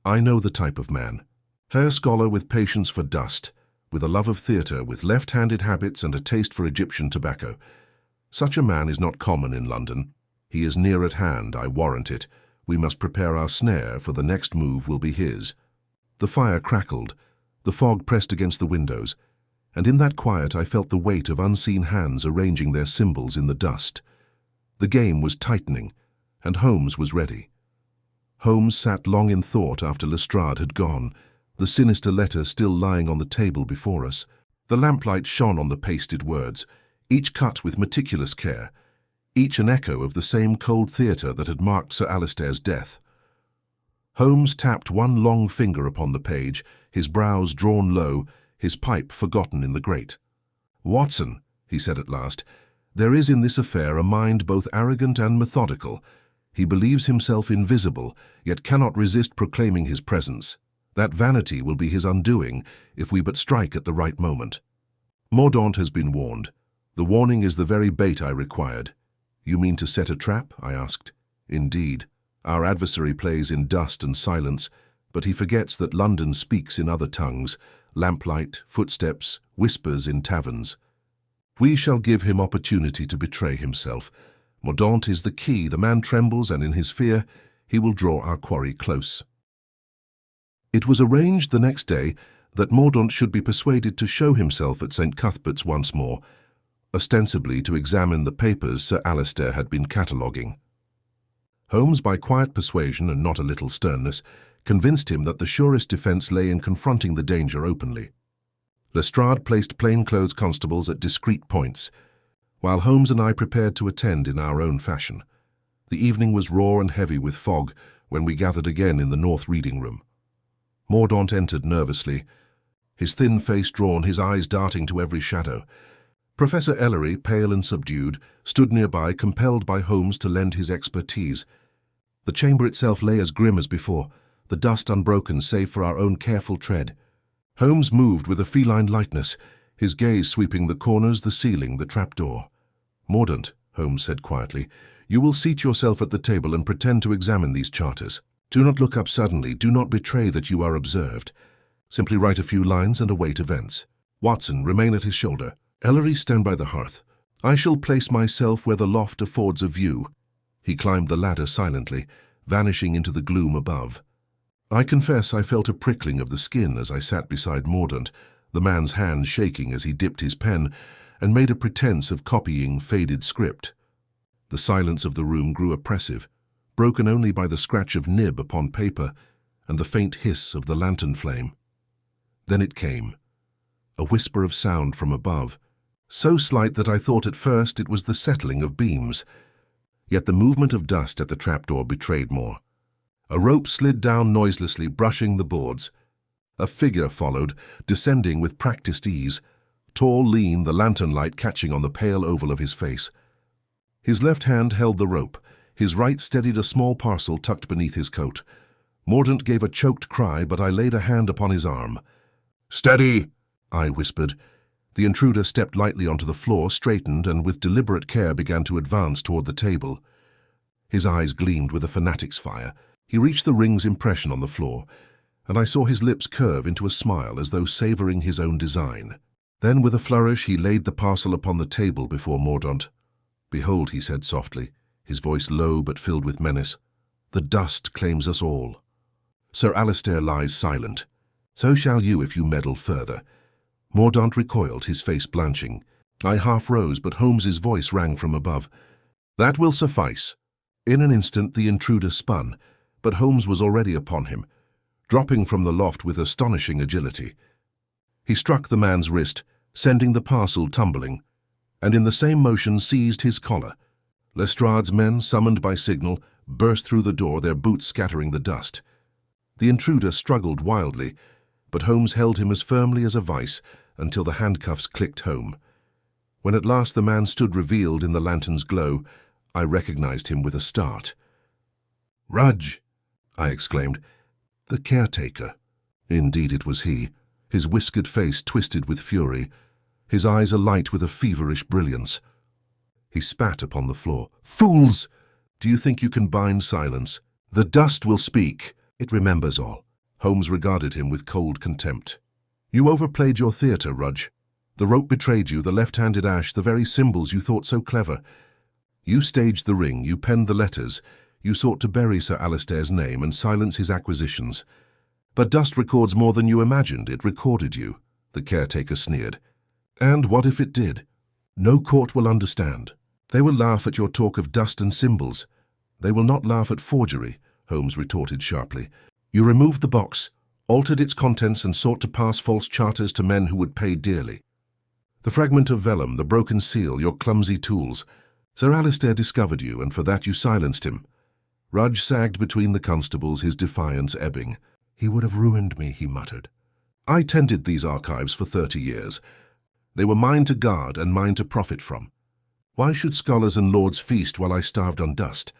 I know the type of man. Hair scholar with patience for dust, with a love of theatre, with left-handed habits and a taste for Egyptian tobacco. Such a man is not common in London. He is near at hand, I warrant it. We must prepare our snare, for the next move will be his. The fire crackled. The fog pressed against the windows, and in that quiet I felt the weight of unseen hands arranging their symbols in the dust. The game was tightening, and Holmes was ready. Holmes sat long in thought after Lestrade had gone, the sinister letter still lying on the table before us. The lamplight shone on the pasted words, each cut with meticulous care, each an echo of the same cold theatre that had marked Sir Alistair's death. Holmes tapped one long finger upon the page, his brows drawn low, his pipe forgotten in the grate. "Watson," he said at last, "there is in this affair a mind both arrogant and methodical. He believes himself invisible, yet cannot resist proclaiming his presence. That vanity will be his undoing, if we but strike at the right moment. Mordaunt has been warned. The warning is the very bait I required." "You mean to set a trap?" I asked. "Indeed. Our adversary plays in dust and silence, but he forgets that London speaks in other tongues, lamplight, footsteps, whispers in taverns. We shall give him opportunity to betray himself. Mordaunt is the key. The man trembles, and in his fear he will draw our quarry close." It was arranged the next day that Mordaunt should be persuaded to show himself at St. Cuthbert's once more, ostensibly to examine the papers Sir Alistair had been cataloguing. Holmes, by quiet persuasion and not a little sternness, convinced him that the surest defence lay in confronting the danger openly. Lestrade placed plainclothes constables at discreet points, while Holmes and I prepared to attend in our own fashion. The evening was raw and heavy with fog when we gathered again in the north reading room. Mordaunt entered nervously, his thin face drawn, his eyes darting to every shadow. Professor Ellery, pale and subdued, stood nearby, compelled by Holmes to lend his expertise. The chamber itself lay as grim as before, the dust unbroken save for our own careful tread. Holmes moved with a feline lightness, his gaze sweeping the corners, the ceiling, the trapdoor. "Mordaunt," Holmes said quietly, "you will seat yourself at the table and pretend to examine these charters. Do not look up suddenly, do not betray that you are observed. Simply write a few lines and await events. Watson, remain at his shoulder. Ellery, stand by the hearth. I shall place myself where the loft affords a view." He climbed the ladder silently, vanishing into the gloom above. I confess I felt a prickling of the skin as I sat beside Mordaunt, the man's hand shaking as he dipped his pen and made a pretense of copying faded script. The silence of the room grew oppressive, broken only by the scratch of nib upon paper and the faint hiss of the lantern flame. Then it came, a whisper of sound from above, so slight that I thought at first it was the settling of beams. Yet the movement of dust at the trapdoor betrayed more. A rope slid down noiselessly, brushing the boards. A figure followed, descending with practiced ease, tall, lean, the lantern light catching on the pale oval of his face. His left hand held the rope, his right steadied a small parcel tucked beneath his coat. Mordaunt gave a choked cry, but I laid a hand upon his arm. "Steady!" I whispered. The intruder stepped lightly onto the floor, straightened, and with deliberate care began to advance toward the table. His eyes gleamed with a fanatic's fire. He reached the ring's impression on the floor, and I saw his lips curve into a smile as though savouring his own design. Then, with a flourish, he laid the parcel upon the table before Mordaunt. "Behold," he said softly, his voice low but filled with menace, "the dust claims us all. Sir Alistair lies silent. So shall you if you meddle further." Mordaunt recoiled, his face blanching. I half rose, but Holmes's voice rang from above. "That will suffice." In an instant the intruder spun, but Holmes was already upon him, dropping from the loft with astonishing agility. He struck the man's wrist, sending the parcel tumbling, and in the same motion seized his collar. Lestrade's men, summoned by signal, burst through the door, their boots scattering the dust. The intruder struggled wildly, but Holmes held him as firmly as a vice until the handcuffs clicked home. When at last the man stood revealed in the lantern's glow, I recognized him with a start. "Rudge!" I exclaimed. "The caretaker." Indeed it was he, his whiskered face twisted with fury, his eyes alight with a feverish brilliance. He spat upon the floor. "Fools!" Do you think you can bind silence? The dust will speak. It remembers all. Holmes regarded him with cold contempt. You overplayed your theatre, Rudge. The rope betrayed you, the left-handed ash, the very symbols you thought so clever. You staged the ring, you penned the letters, you sought to bury Sir Alistair's name and silence his acquisitions. But dust records more than you imagined. It recorded you, the caretaker sneered. And what if it did? No court will understand. They will laugh at your talk of dust and symbols. They will not laugh at forgery, Holmes retorted sharply. You removed the box, altered its contents and sought to pass false charters to men who would pay dearly. The fragment of vellum, the broken seal, your clumsy tools. Sir Alistair discovered you, and for that you silenced him. Rudge sagged between the constables, his defiance ebbing. He would have ruined me, he muttered. I tended these archives for 30 years. They were mine to guard and mine to profit from. Why should scholars and lords feast while I starved on dust?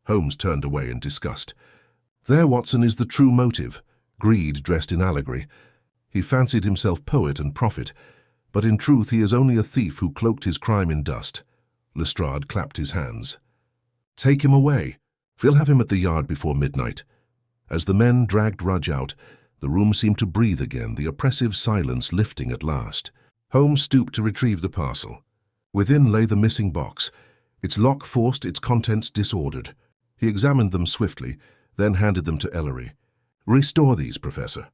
Holmes turned away in disgust. There, Watson, is the true motive, greed dressed in allegory. He fancied himself poet and prophet, but in truth he is only a thief who cloaked his crime in dust. Lestrade clapped his hands. Take him away. We'll have him at the yard before midnight. As the men dragged Rudge out, the room seemed to breathe again, the oppressive silence lifting at last. Holmes stooped to retrieve the parcel. Within lay the missing box, its lock forced, its contents disordered. He examined them swiftly, then handed them to Ellery. Restore these, Professor.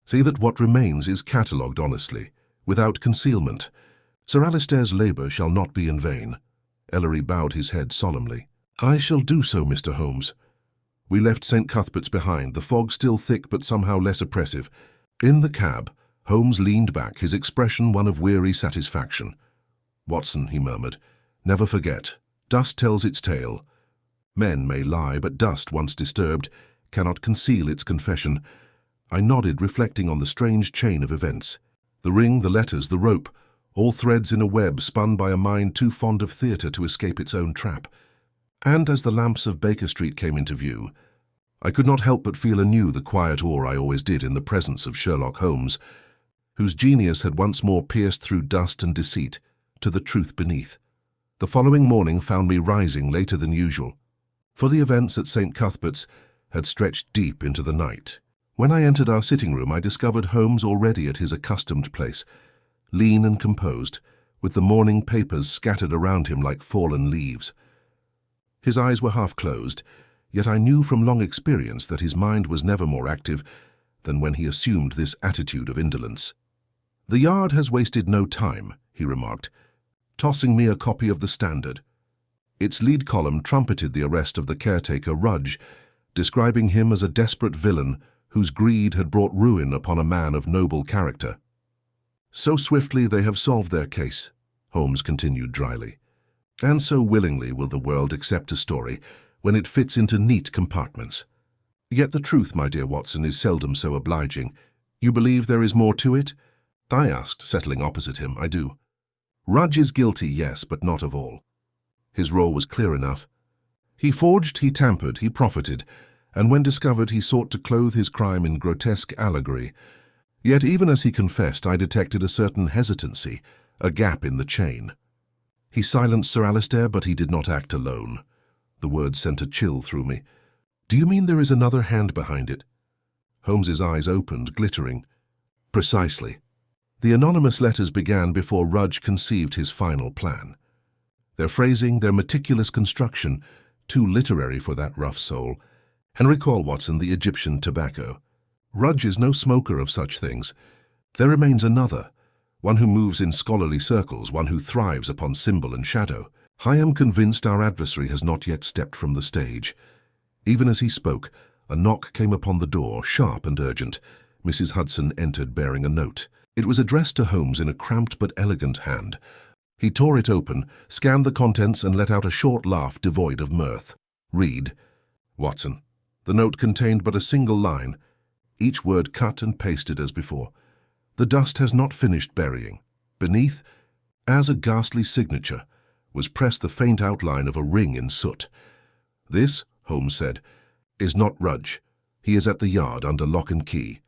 See that what remains is catalogued honestly, without concealment. Sir Alistair's labour shall not be in vain. Ellery bowed his head solemnly. I shall do so, Mr. Holmes. We left St. Cuthbert's behind, the fog still thick but somehow less oppressive. In the cab, Holmes leaned back, his expression one of weary satisfaction. Watson, he murmured, never forget. Dust tells its tale. Men may lie, but dust, once disturbed, cannot conceal its confession. I nodded, reflecting on the strange chain of events. The ring, the letters, the rope, all threads in a web spun by a mind too fond of theatre to escape its own trap. And as the lamps of Baker Street came into view, I could not help but feel anew the quiet awe I always did in the presence of Sherlock Holmes, whose genius had once more pierced through dust and deceit to the truth beneath. The following morning found me rising later than usual, for the events at St. Cuthbert's had stretched deep into the night. When I entered our sitting room, I discovered Holmes already at his accustomed place, lean and composed, with the morning papers scattered around him like fallen leaves. His eyes were half closed, yet I knew from long experience that his mind was never more active than when he assumed this attitude of indolence. The Yard has wasted no time, he remarked, tossing me a copy of the Standard. Its lead column trumpeted the arrest of the caretaker Rudge, describing him as a desperate villain whose greed had brought ruin upon a man of noble character. So swiftly they have solved their case, Holmes continued dryly. And so willingly will the world accept a story when it fits into neat compartments. Yet the truth, my dear Watson, is seldom so obliging. You believe there is more to it? I asked, settling opposite him. I do. Rudge is guilty, yes, but not of all. His role was clear enough. He forged, he tampered, he profited, and when discovered he sought to clothe his crime in grotesque allegory. Yet even as he confessed, I detected a certain hesitancy, a gap in the chain. He silenced Sir Alistair, but he did not act alone. The words sent a chill through me. Do you mean there is another hand behind it? Holmes's eyes opened, glittering. Precisely. The anonymous letters began before Rudge conceived his final plan. Their phrasing, their meticulous construction, too literary for that rough soul. And recall, Watson, the Egyptian tobacco. Rudge is no smoker of such things. There remains another, one who moves in scholarly circles, one who thrives upon symbol and shadow. I am convinced our adversary has not yet stepped from the stage. Even as he spoke, a knock came upon the door, sharp and urgent. Mrs. Hudson entered bearing a note. It was addressed to Holmes in a cramped but elegant hand. He tore it open, scanned the contents, and let out a short laugh devoid of mirth. Read, Watson. The note contained but a single line, each word cut and pasted as before. The dust has not finished burying. Beneath, as a ghastly signature, was pressed the faint outline of a ring in soot. This, Holmes said, is not Rudge. He is at the Yard under lock and key.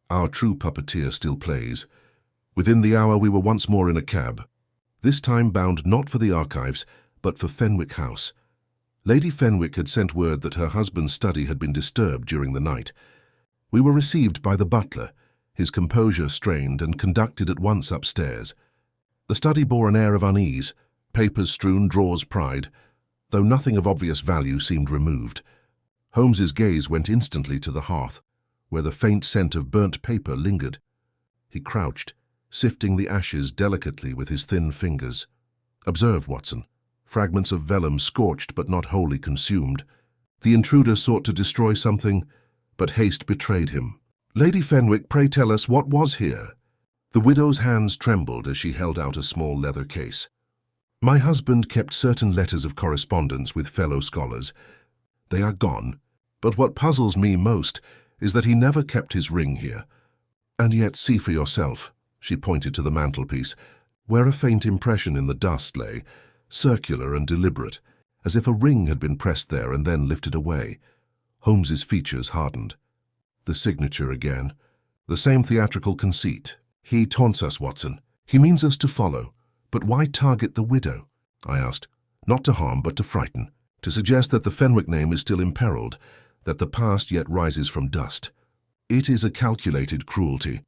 Our true puppeteer still plays. Within the hour we were once more in a cab, this time bound not for the archives, but for Fenwick House. Lady Fenwick had sent word that her husband's study had been disturbed during the night. We were received by the butler, his composure strained, and conducted at once upstairs. The study bore an air of unease, papers strewn, drawers pried, though nothing of obvious value seemed removed. Holmes's gaze went instantly to the hearth, where the faint scent of burnt paper lingered. He crouched, sifting the ashes delicately with his thin fingers. "Observe, Watson. Fragments of vellum scorched but not wholly consumed. The intruder sought to destroy something, but haste betrayed him. Lady Fenwick, pray tell us what was here." The widow's hands trembled as she held out a small leather case. "My husband kept certain letters of correspondence with fellow scholars. They are gone, but what puzzles me most is that he never kept his ring here. And yet, see for yourself," she pointed to the mantelpiece, where a faint impression in the dust lay, circular and deliberate, as if a ring had been pressed there and then lifted away. Holmes's features hardened. The signature again. The same theatrical conceit. "He taunts us, Watson. He means us to follow. But why target the widow?" I asked. "Not to harm, but to frighten. To suggest that the Fenwick name is still imperiled, that the past yet rises from dust. It is a calculated cruelty."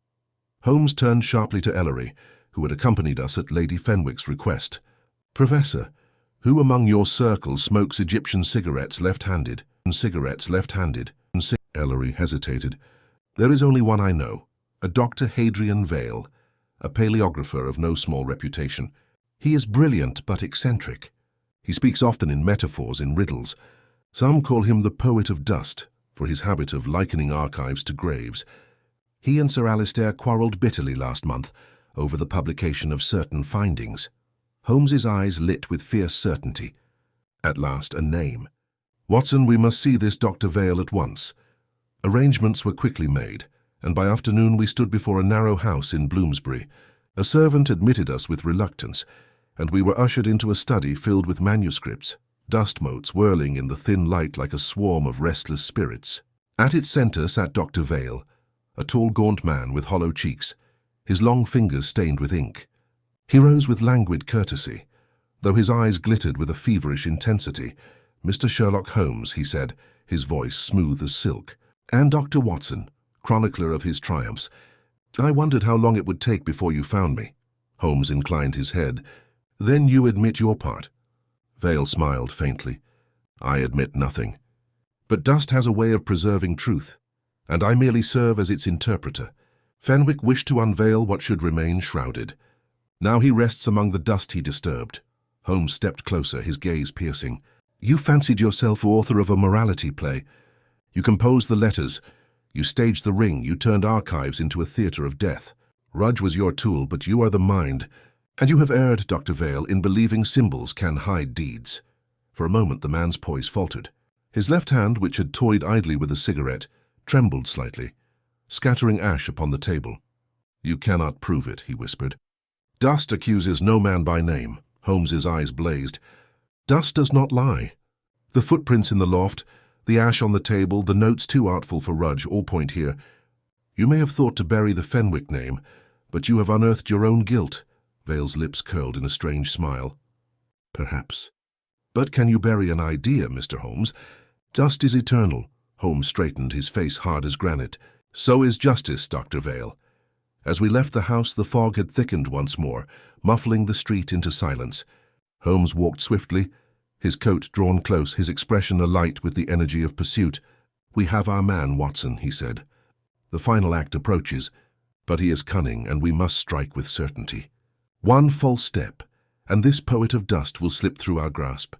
Holmes turned sharply to Ellery, who had accompanied us at Lady Fenwick's request. "Professor, who among your circle smokes Egyptian cigarettes left-handed?" Ellery hesitated. "There is only one I know, a Dr. Hadrian Vale, a paleographer of no small reputation. He is brilliant but eccentric. He speaks often in metaphors, in riddles. Some call him the poet of dust, for his habit of likening archives to graves. He and Sir Alistair quarrelled bitterly last month over the publication of certain findings." Holmes's eyes lit with fierce certainty. At last, a name. "Watson, we must see this Dr. Vale at once." Arrangements were quickly made, and by afternoon we stood before a narrow house in Bloomsbury. A servant admitted us with reluctance, and we were ushered into a study filled with manuscripts, dust motes whirling in the thin light like a swarm of restless spirits. At its centre sat Dr. Vale, a tall, gaunt man with hollow cheeks, his long fingers stained with ink. He rose with languid courtesy, though his eyes glittered with a feverish intensity. "Mr. Sherlock Holmes," he said, his voice smooth as silk, "and Dr. Watson, chronicler of his triumphs. I wondered how long it would take before you found me." Holmes inclined his head. "Then you admit your part?" Vale smiled faintly. "I admit nothing. But dust has a way of preserving truth, and I merely serve as its interpreter. Fenwick wished to unveil what should remain shrouded. Now he rests among the dust he disturbed." Holmes stepped closer, his gaze piercing. "You fancied yourself author of a morality play. You composed the letters, you staged the ring, you turned archives into a theatre of death. Rudge was your tool, but you are the mind. And you have erred, Dr. Vale, in believing symbols can hide deeds." For a moment the man's poise faltered. His left hand, which had toyed idly with a cigarette, trembled slightly, scattering ash upon the table. "You cannot prove it," he whispered. "Dust accuses no man by name." Holmes's eyes blazed. "Dust does not lie. The footprints in the loft, the ash on the table, the notes too artful for Rudge, all point here. You may have thought to bury the Fenwick name, but you have unearthed your own guilt." Vale's lips curled in a strange smile. "Perhaps. But can you bury an idea, Mr. Holmes? Dust is eternal." Holmes straightened, his face hard as granite. "So is justice, Dr. Vale." As we left the house, the fog had thickened once more, muffling the street into silence. Holmes walked swiftly, his coat drawn close, his expression alight with the energy of pursuit. "We have our man, Watson," he said. "The final act approaches, but he is cunning, and we must strike with certainty. One false step, and this poet of dust will slip through our grasp."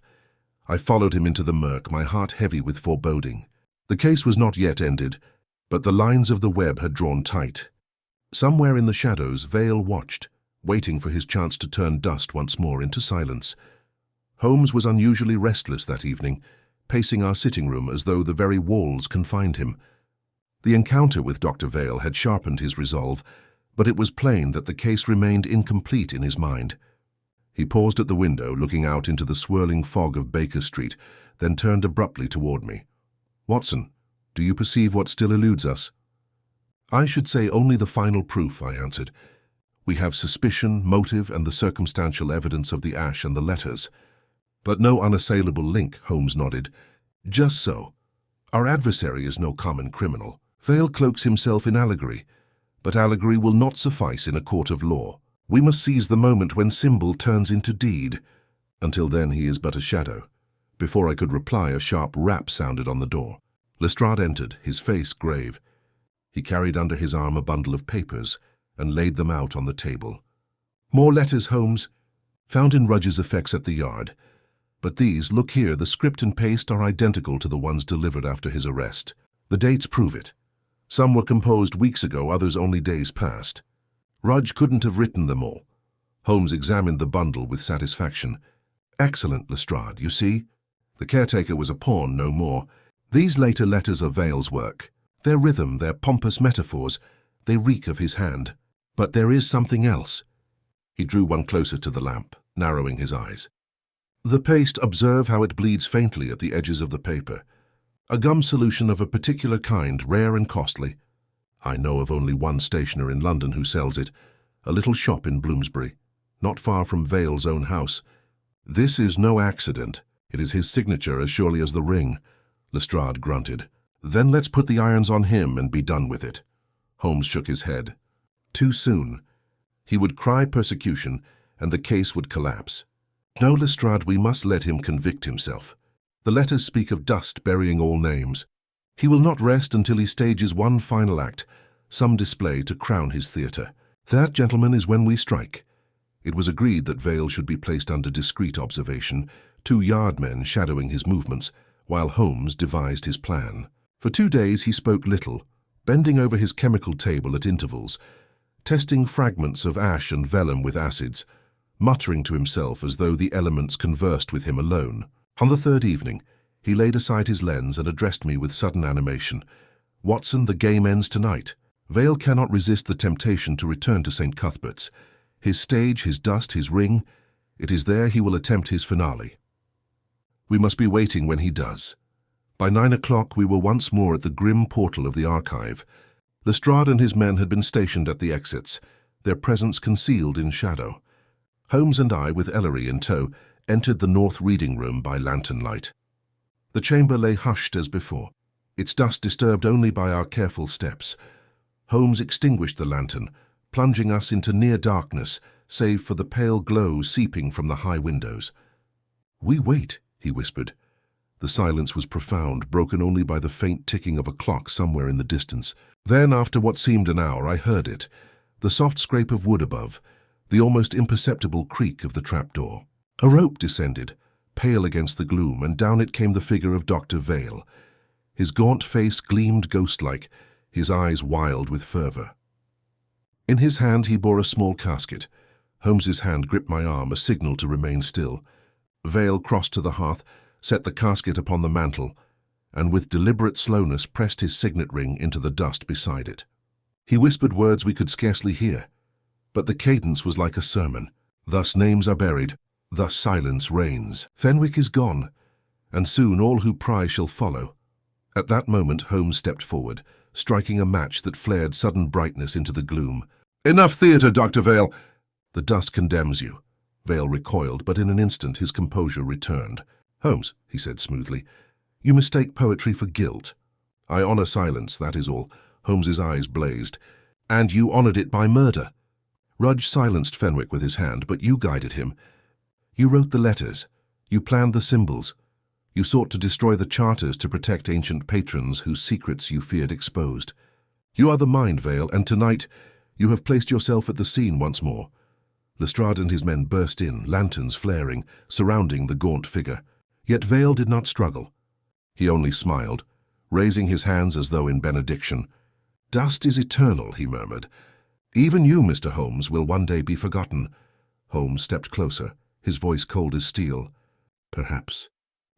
I followed him into the murk, my heart heavy with foreboding. The case was not yet ended, but the lines of the web had drawn tight. Somewhere in the shadows, Vale watched, waiting for his chance to turn dust once more into silence. Holmes was unusually restless that evening, pacing our sitting room as though the very walls confined him. The encounter with Dr. Vale had sharpened his resolve, but it was plain that the case remained incomplete in his mind. He paused at the window, looking out into the swirling fog of Baker Street, then turned abruptly toward me. "Watson, do you perceive what still eludes us?" "I should say only the final proof," I answered. "We have suspicion, motive, and the circumstantial evidence of the ash and the letters. But no unassailable link, Holmes nodded. Just so. Our adversary is no common criminal. Vale cloaks himself in allegory, but allegory will not suffice in a court of law. We must seize the moment when symbol turns into deed. Until then he is but a shadow. Before I could reply, a sharp rap sounded on the door. Lestrade entered, his face grave. He carried under his arm a bundle of papers and laid them out on the table. More letters, Holmes. Found in Rudge's effects at the yard. But these, look here, the script and paste are identical to the ones delivered after his arrest. The dates prove it. Some were composed weeks ago, others only days past. Rudge couldn't have written them all. Holmes examined the bundle with satisfaction. Excellent, Lestrade, you see? The caretaker was a pawn, no more. These later letters are Vale's work. Their rhythm, their pompous metaphors, they reek of his hand. But there is something else. He drew one closer to the lamp, narrowing his eyes. The paste, observe how it bleeds faintly at the edges of the paper. A gum solution of a particular kind, rare and costly. I know of only one stationer in London who sells it, a little shop in Bloomsbury, not far from Vale's own house. This is no accident. It is his signature as surely as the ring. Lestrade grunted. Then let's put the irons on him and be done with it. Holmes shook his head. Too soon. He would cry persecution, and the case would collapse. No, Lestrade, we must let him convict himself. The letters speak of dust burying all names. He will not rest until he stages one final act, some display to crown his theatre. That, gentlemen, is when we strike. It was agreed that Vale should be placed under discreet observation, 2 yardmen shadowing his movements, while Holmes devised his plan. For 2 days he spoke little, bending over his chemical table at intervals, testing fragments of ash and vellum with acids, muttering to himself as though the elements conversed with him alone. On the 3rd evening, he laid aside his lens and addressed me with sudden animation. Watson, the game ends tonight. Vale cannot resist the temptation to return to St. Cuthbert's. His stage, his dust, his ring, it is there he will attempt his finale. We must be waiting when he does. By 9 o'clock we were once more at the grim portal of the archive. Lestrade and his men had been stationed at the exits, their presence concealed in shadow. Holmes and I, with Ellery in tow, entered the north reading room by lantern light. The chamber lay hushed as before, its dust disturbed only by our careful steps. Holmes extinguished the lantern, plunging us into near darkness, save for the pale glow seeping from the high windows. "We wait," he whispered. The silence was profound, broken only by the faint ticking of a clock somewhere in the distance. Then, after what seemed an hour, I heard it, the soft scrape of wood above, the almost imperceptible creak of the trapdoor. A rope descended, pale against the gloom, and down it came the figure of Dr. Vale. His gaunt face gleamed ghost-like, his eyes wild with fervour. In his hand he bore a small casket. Holmes's hand gripped my arm, a signal to remain still. Vale crossed to the hearth, set the casket upon the mantel, and with deliberate slowness pressed his signet ring into the dust beside it. He whispered words we could scarcely hear, but the cadence was like a sermon. Thus names are buried, thus silence reigns. Fenwick is gone, and soon all who pry shall follow. At that moment Holmes stepped forward, striking a match that flared sudden brightness into the gloom. "Enough theatre, Dr. Vale! The dust condemns you." Vale recoiled, but in an instant his composure returned. "Holmes," he said smoothly, "you mistake poetry for guilt. I honour silence, that is all." Holmes's eyes blazed. "And you honoured it by murder. Rudge silenced Fenwick with his hand, but you guided him. You wrote the letters. You planned the symbols. You sought to destroy the charters to protect ancient patrons whose secrets you feared exposed. You are the mind, Vale, and tonight you have placed yourself at the scene once more." Lestrade and his men burst in, lanterns flaring, surrounding the gaunt figure. Yet Vale did not struggle. He only smiled, raising his hands as though in benediction. "Dust is eternal," he murmured. "Even you, Mr. Holmes, will one day be forgotten." Holmes stepped closer, his voice cold as steel. "Perhaps.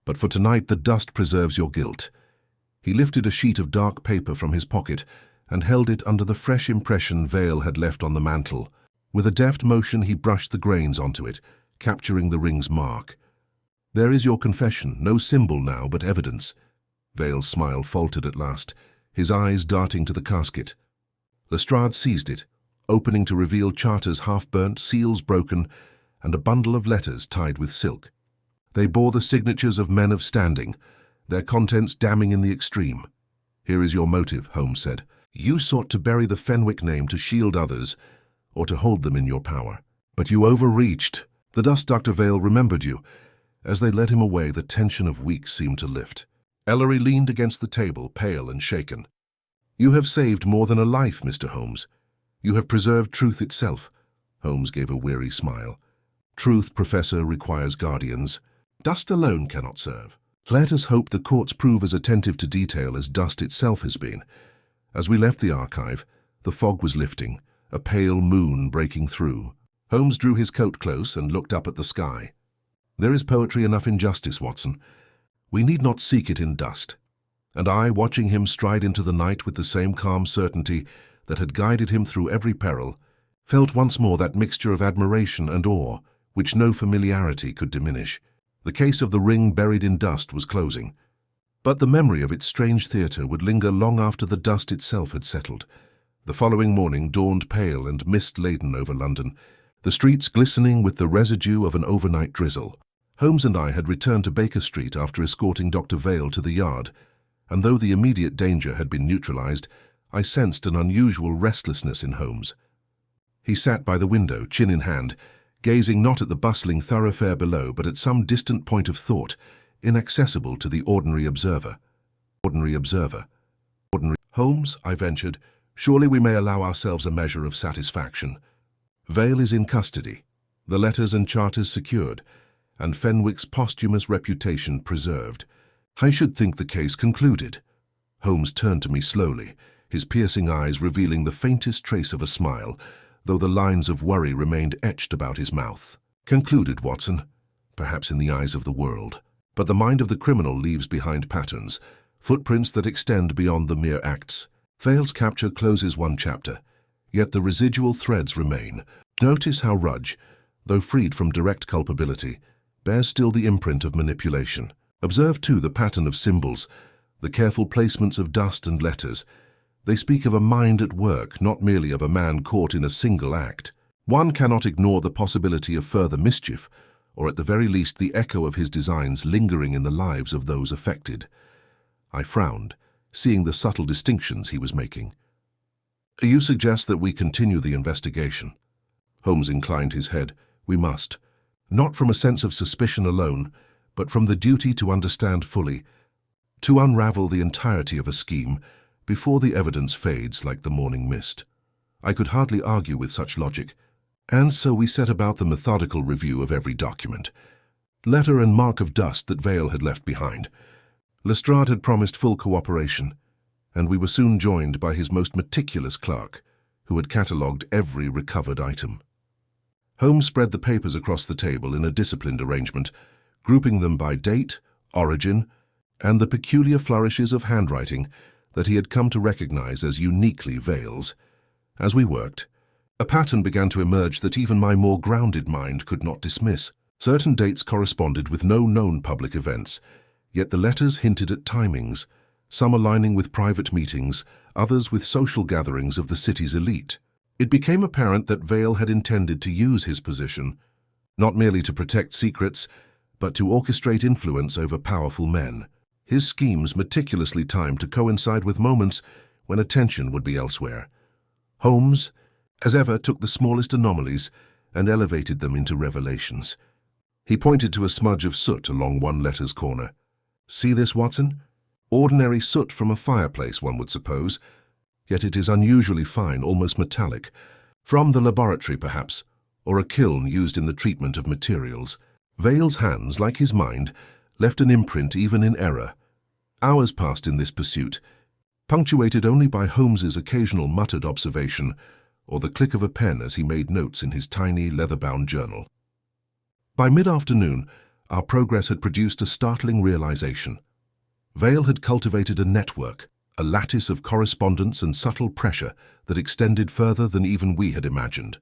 But for tonight the dust preserves your guilt." He lifted a sheet of dark paper from his pocket and held it under the fresh impression Vale had left on the mantel. With a deft motion he brushed the grains onto it, capturing the ring's mark. "There is your confession, no symbol now, but evidence." Vale's smile faltered at last, his eyes darting to the casket. Lestrade seized it, opening to reveal charters half-burnt, seals broken, and a bundle of letters tied with silk. They bore the signatures of men of standing, their contents damning in the extreme. "Here is your motive," Holmes said. "You sought to bury the Fenwick name to shield others, or to hold them in your power. But you overreached. The dust Dr. Vale remembered you. As they led him away, the tension of weeks seemed to lift. Ellery leaned against the table, pale and shaken. "You have saved more than a life, Mr. Holmes. You have preserved truth itself." Holmes gave a weary smile. "Truth, Professor, requires guardians. Dust alone cannot serve. Let us hope the courts prove as attentive to detail as dust itself has been." As we left the archive, the fog was lifting, a pale moon breaking through. Holmes drew his coat close and looked up at the sky. "There is poetry enough in justice, Watson. We need not seek it in dust." And I, watching him stride into the night with the same calm certainty that had guided him through every peril, felt once more that mixture of admiration and awe which no familiarity could diminish. The case of the ring buried in dust was closing, but the memory of its strange theatre would linger long after the dust itself had settled. The following morning dawned pale and mist-laden over London, the streets glistening with the residue of an overnight drizzle. Holmes and I had returned to Baker Street after escorting Dr. Vale to the yard, and though the immediate danger had been neutralized, I sensed an unusual restlessness in Holmes. He sat by the window, chin in hand, gazing not at the bustling thoroughfare below, but at some distant point of thought, inaccessible to the ordinary observer. Ordinary. "Holmes," I ventured, "surely we may allow ourselves a measure of satisfaction. Vale is in custody, the letters and charters secured, and Fenwick's posthumous reputation preserved. I should think the case concluded." Holmes turned to me slowly, his piercing eyes revealing the faintest trace of a smile, though the lines of worry remained etched about his mouth. "Concluded, Watson, perhaps in the eyes of the world. But the mind of the criminal leaves behind patterns, footprints that extend beyond the mere acts. Vale's capture closes one chapter, yet the residual threads remain. Notice how Rudge, though freed from direct culpability, bears still the imprint of manipulation. Observe, too, the pattern of symbols, the careful placements of dust and letters. They speak of a mind at work, not merely of a man caught in a single act. One cannot ignore the possibility of further mischief, or at the very least the echo of his designs lingering in the lives of those affected. I frowned, seeing the subtle distinctions he was making. "You suggest that we continue the investigation?" Holmes inclined his head. "We must. Not from a sense of suspicion alone, but from the duty to understand fully, to unravel the entirety of a scheme before the evidence fades like the morning mist." I could hardly argue with such logic, and so we set about the methodical review of every document, letter and mark of dust that Vale had left behind. Lestrade had promised full cooperation, and we were soon joined by his most meticulous clerk, who had catalogued every recovered item. Holmes spread the papers across the table in a disciplined arrangement, grouping them by date, origin, and the peculiar flourishes of handwriting that he had come to recognize as uniquely Vale's. As we worked, a pattern began to emerge that even my more grounded mind could not dismiss. Certain dates corresponded with no known public events, yet the letters hinted at timings, some aligning with private meetings, others with social gatherings of the city's elite. It became apparent that Vale had intended to use his position, not merely to protect secrets, but to orchestrate influence over powerful men. His schemes meticulously timed to coincide with moments when attention would be elsewhere. Holmes, as ever, took the smallest anomalies and elevated them into revelations. He pointed to a smudge of soot along one letter's corner. "See this, Watson? Ordinary soot from a fireplace, one would suppose, yet it is unusually fine, almost metallic. From the laboratory, perhaps, or a kiln used in the treatment of materials." Vale's hands, like his mind, left an imprint even in error. Hours passed in this pursuit, punctuated only by Holmes's occasional muttered observation or the click of a pen as he made notes in his tiny leather-bound journal. By mid-afternoon, our progress had produced a startling realization. Vale had cultivated a network, a lattice of correspondence and subtle pressure that extended further than even we had imagined.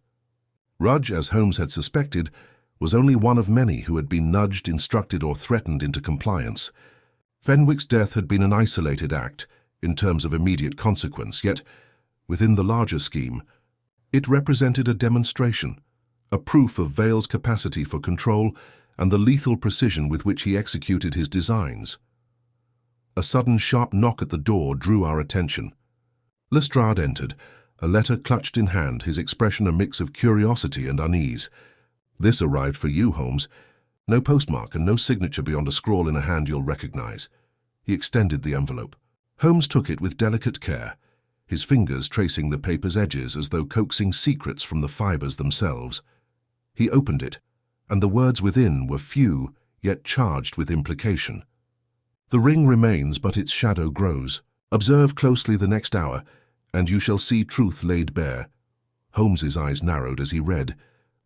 Rudge, as Holmes had suspected, was only one of many who had been nudged, instructed, or threatened into compliance. Fenwick's death had been an isolated act in terms of immediate consequence, yet, within the larger scheme, it represented a demonstration, a proof of Vale's capacity for control and the lethal precision with which he executed his designs. A sudden sharp knock at the door drew our attention. Lestrade entered, a letter clutched in hand, his expression a mix of curiosity and unease. "This arrived for you, Holmes. No postmark and no signature beyond a scrawl in a hand you'll recognize." He extended the envelope. Holmes took it with delicate care, his fingers tracing the paper's edges as though coaxing secrets from the fibers themselves. He opened it, and the words within were few, yet charged with implication. "The ring remains, but its shadow grows. Observe closely the next hour, and you shall see truth laid bare." Holmes's eyes narrowed as he read,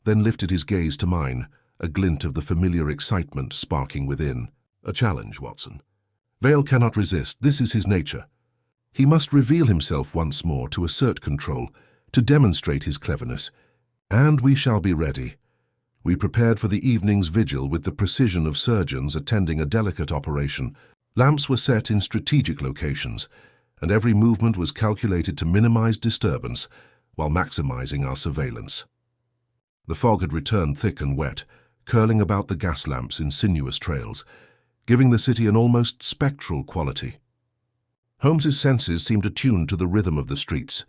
then lifted his gaze to mine, a glint of the familiar excitement sparking within. "A challenge, Watson. Vale cannot resist. This is his nature. He must reveal himself once more to assert control, to demonstrate his cleverness. And we shall be ready." We prepared for the evening's vigil with the precision of surgeons attending a delicate operation. Lamps were set in strategic locations, and every movement was calculated to minimize disturbance while maximizing our surveillance. The fog had returned thick and wet, curling about the gas lamps in sinuous trails, giving the city an almost spectral quality. Holmes's senses seemed attuned to the rhythm of the streets.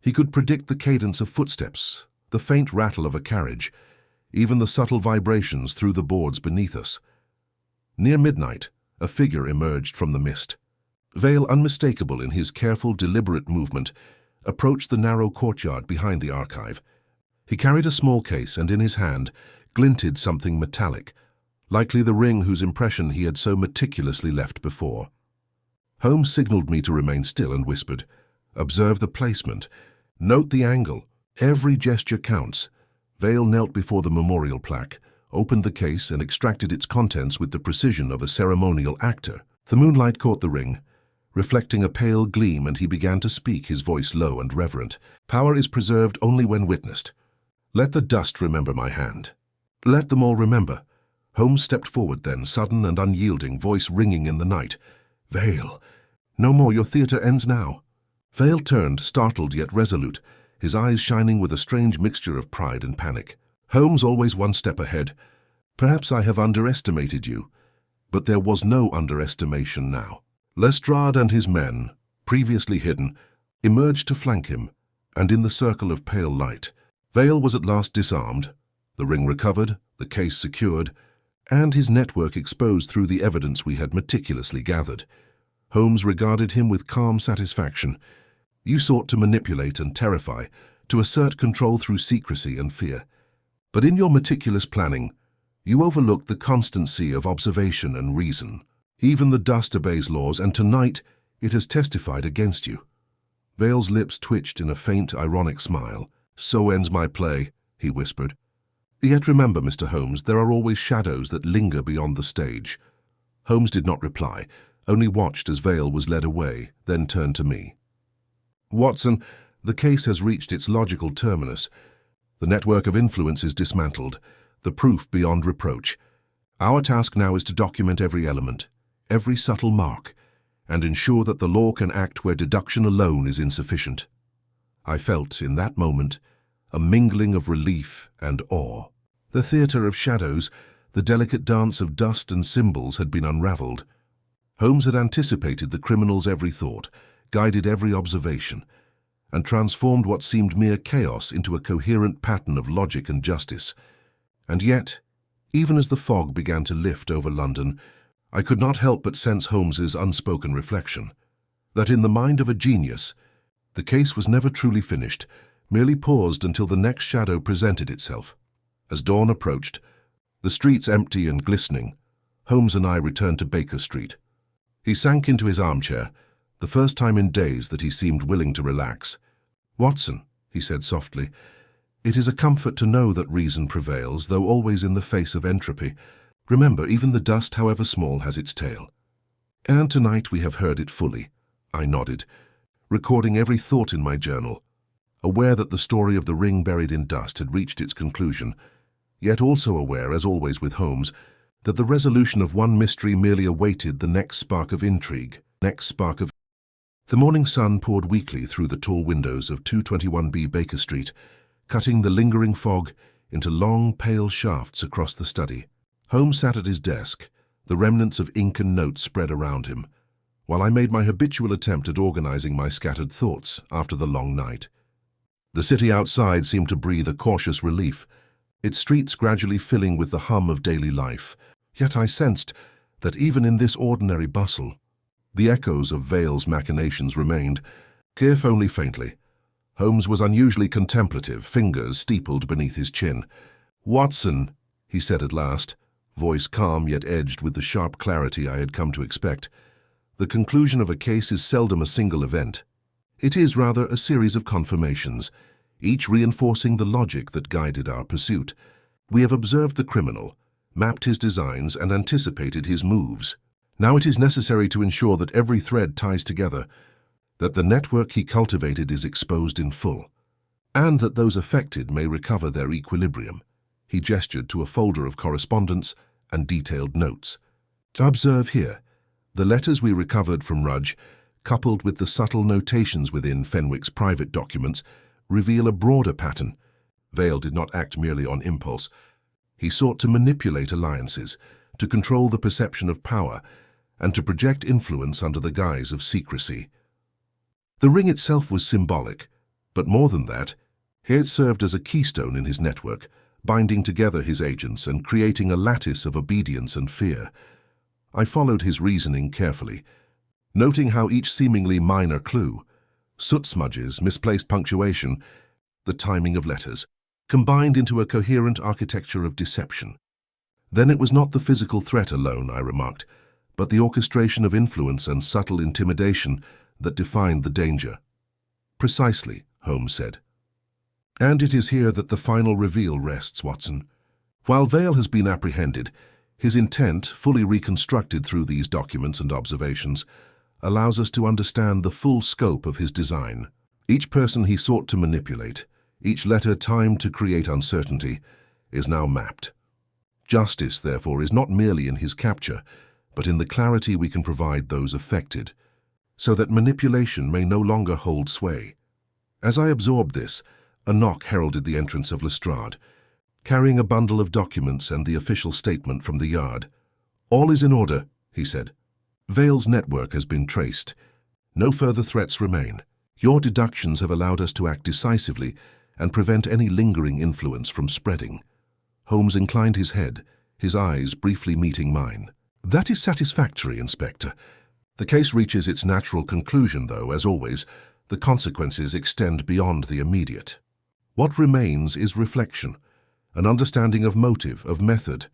He could predict the cadence of footsteps, the faint rattle of a carriage, even the subtle vibrations through the boards beneath us. Near midnight, a figure emerged from the mist. Vale, unmistakable in his careful, deliberate movement, approached the narrow courtyard behind the archive. He carried a small case, and in his hand glinted something metallic, likely the ring whose impression he had so meticulously left before. Holmes signaled me to remain still and whispered, "Observe the placement. Note the angle. Every gesture counts." Vale knelt before the memorial plaque, opened the case, and extracted its contents with the precision of a ceremonial actor. The moonlight caught the ring, reflecting a pale gleam, and he began to speak, his voice low and reverent. "Power is preserved only when witnessed. Let the dust remember my hand. Let them all remember." Holmes stepped forward then, sudden and unyielding, voice ringing in the night. "Vale, no more, your theatre ends now." Vale turned, startled yet resolute, his eyes shining with a strange mixture of pride and panic. Holmes always one step ahead. "Perhaps I have underestimated you." But there was no underestimation now. Lestrade and his men, previously hidden, emerged to flank him, and in the circle of pale light, Vale was at last disarmed, the ring recovered, the case secured, and his network exposed through the evidence we had meticulously gathered. Holmes regarded him with calm satisfaction. "You sought to manipulate and terrify, to assert control through secrecy and fear. But in your meticulous planning, you overlooked the constancy of observation and reason. Even the dust obeys laws, and tonight it has testified against you." Vale's lips twitched in a faint, ironic smile. "So ends my play," he whispered. "Yet remember, Mr. Holmes, there are always shadows that linger beyond the stage." Holmes did not reply, only watched as Vale was led away, then turned to me. "Watson, the case has reached its logical terminus. The network of influence is dismantled, the proof beyond reproach. Our task now is to document every element, every subtle mark, and ensure that the law can act where deduction alone is insufficient." I felt, in that moment, a mingling of relief and awe. The theatre of shadows, the delicate dance of dust and symbols had been unraveled. Holmes had anticipated the criminal's every thought, guided every observation, and transformed what seemed mere chaos into a coherent pattern of logic and justice. And yet, even as the fog began to lift over London, I could not help but sense Holmes's unspoken reflection, that in the mind of a genius, the case was never truly finished, merely paused until the next shadow presented itself. As dawn approached, the streets empty and glistening, Holmes and I returned to Baker Street. He sank into his armchair, the first time in days that he seemed willing to relax. "Watson," he said softly, "it is a comfort to know that reason prevails, though always in the face of entropy. Remember, even the dust, however small, has its tale. And tonight we have heard it fully." I nodded, recording every thought in my journal, aware that the story of the ring buried in dust had reached its conclusion, yet also aware, as always with Holmes, that the resolution of one mystery merely awaited the next spark of intrigue, The morning sun poured weakly through the tall windows of 221B Baker Street, cutting the lingering fog into long, pale shafts across the study. Holmes sat at his desk, the remnants of ink and notes spread around him, while I made my habitual attempt at organizing my scattered thoughts after the long night. The city outside seemed to breathe a cautious relief, its streets gradually filling with the hum of daily life. Yet I sensed that even in this ordinary bustle, the echoes of Vale's machinations remained, if only faintly. Holmes was unusually contemplative, fingers steepled beneath his chin. "Watson," he said at last, voice calm yet edged with the sharp clarity I had come to expect, "the conclusion of a case is seldom a single event. It is rather a series of confirmations, each reinforcing the logic that guided our pursuit. We have observed the criminal, mapped his designs, and anticipated his moves. Now it is necessary to ensure that every thread ties together, that the network he cultivated is exposed in full, and that those affected may recover their equilibrium." He gestured to a folder of correspondence and detailed notes. "Observe here. The letters we recovered from Rudge, coupled with the subtle notations within Fenwick's private documents, reveal a broader pattern. Vale did not act merely on impulse. He sought to manipulate alliances, to control the perception of power, and to project influence under the guise of secrecy. The ring itself was symbolic, but more than that, here it served as a keystone in his network, binding together his agents and creating a lattice of obedience and fear. I followed his reasoning carefully, noting how each seemingly minor clue, soot smudges, misplaced punctuation, the timing of letters, combined into a coherent architecture of deception. Then it was not the physical threat alone, I remarked, but the orchestration of influence and subtle intimidation that defined the danger. "Precisely," Holmes said. "And it is here that the final reveal rests, Watson. While Vale has been apprehended, his intent, fully reconstructed through these documents and observations, allows us to understand the full scope of his design. Each person he sought to manipulate, each letter timed to create uncertainty, is now mapped. Justice, therefore, is not merely in his capture, but in the clarity we can provide those affected, so that manipulation may no longer hold sway." As I absorbed this, a knock heralded the entrance of Lestrade, carrying a bundle of documents and the official statement from the yard. "All is in order," he said. "Vale's network has been traced. No further threats remain. Your deductions have allowed us to act decisively and prevent any lingering influence from spreading." Holmes inclined his head, his eyes briefly meeting mine. "That is satisfactory, Inspector. The case reaches its natural conclusion, though, as always, the consequences extend beyond the immediate. What remains is reflection, an understanding of motive, of method,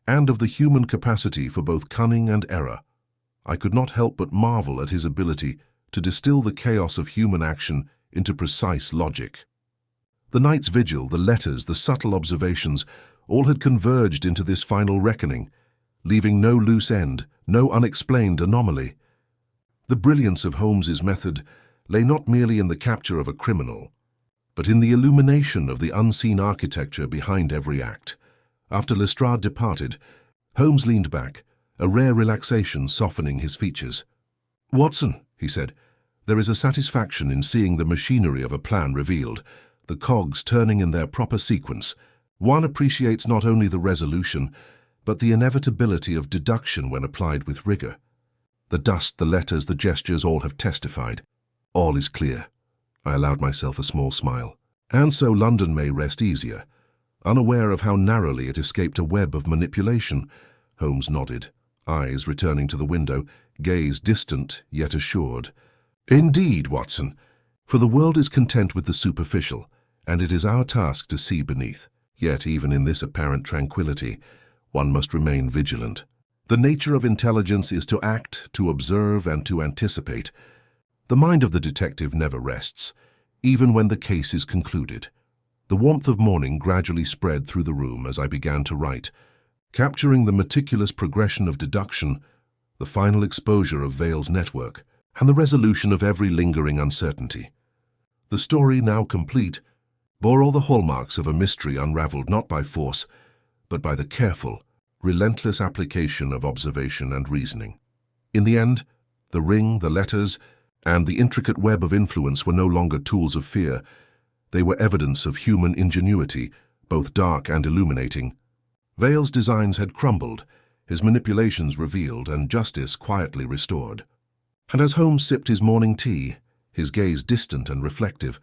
and of the human capacity for both cunning and error." I could not help but marvel at his ability to distill the chaos of human action into precise logic. The night's vigil, the letters, the subtle observations, all had converged into this final reckoning, leaving no loose end, no unexplained anomaly. The brilliance of Holmes's method lay not merely in the capture of a criminal, but in the illumination of the unseen architecture behind every act. After Lestrade departed, Holmes leaned back, a rare relaxation softening his features. "Watson," he said, "there is a satisfaction in seeing the machinery of a plan revealed, the cogs turning in their proper sequence. One appreciates not only the resolution, but the inevitability of deduction when applied with rigor. The dust, the letters, the gestures, all have testified. All is clear." I allowed myself a small smile. "And so London may rest easier, unaware of how narrowly it escaped a web of manipulation." Holmes nodded, eyes returning to the window, gaze distant yet assured. "Indeed, Watson, for the world is content with the superficial, and it is our task to see beneath. Yet even in this apparent tranquility, one must remain vigilant. The nature of intelligence is to act, to observe, and to anticipate. The mind of the detective never rests, even when the case is concluded." The warmth of morning gradually spread through the room as I began to write, capturing the meticulous progression of deduction, the final exposure of Vale's network, and the resolution of every lingering uncertainty. The story, now complete, bore all the hallmarks of a mystery unraveled not by force, but by the careful, relentless application of observation and reasoning. In the end, the ring, the letters, and the intricate web of influence were no longer tools of fear. They were evidence of human ingenuity, both dark and illuminating. Vale's designs had crumbled, his manipulations revealed, and justice quietly restored. And as Holmes sipped his morning tea, his gaze distant and reflective,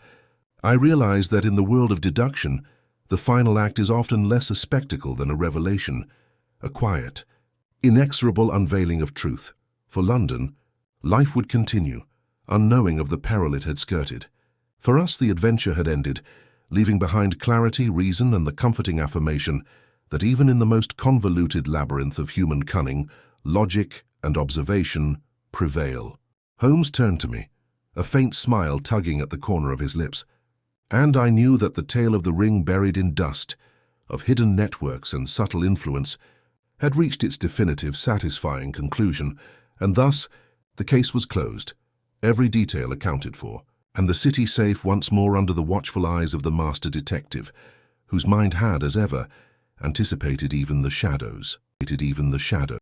I realized that in the world of deduction, the final act is often less a spectacle than a revelation, a quiet, inexorable unveiling of truth. For London, life would continue, unknowing of the peril it had skirted. For us, the adventure had ended, leaving behind clarity, reason, and the comforting affirmation that even in the most convoluted labyrinth of human cunning, logic and observation prevail. Holmes turned to me, a faint smile tugging at the corner of his lips, and I knew that the tale of the ring buried in dust, of hidden networks and subtle influence, had reached its definitive, satisfying conclusion, and thus the case was closed, every detail accounted for, and the city safe once more under the watchful eyes of the master detective, whose mind had, as ever, anticipated even the shadows.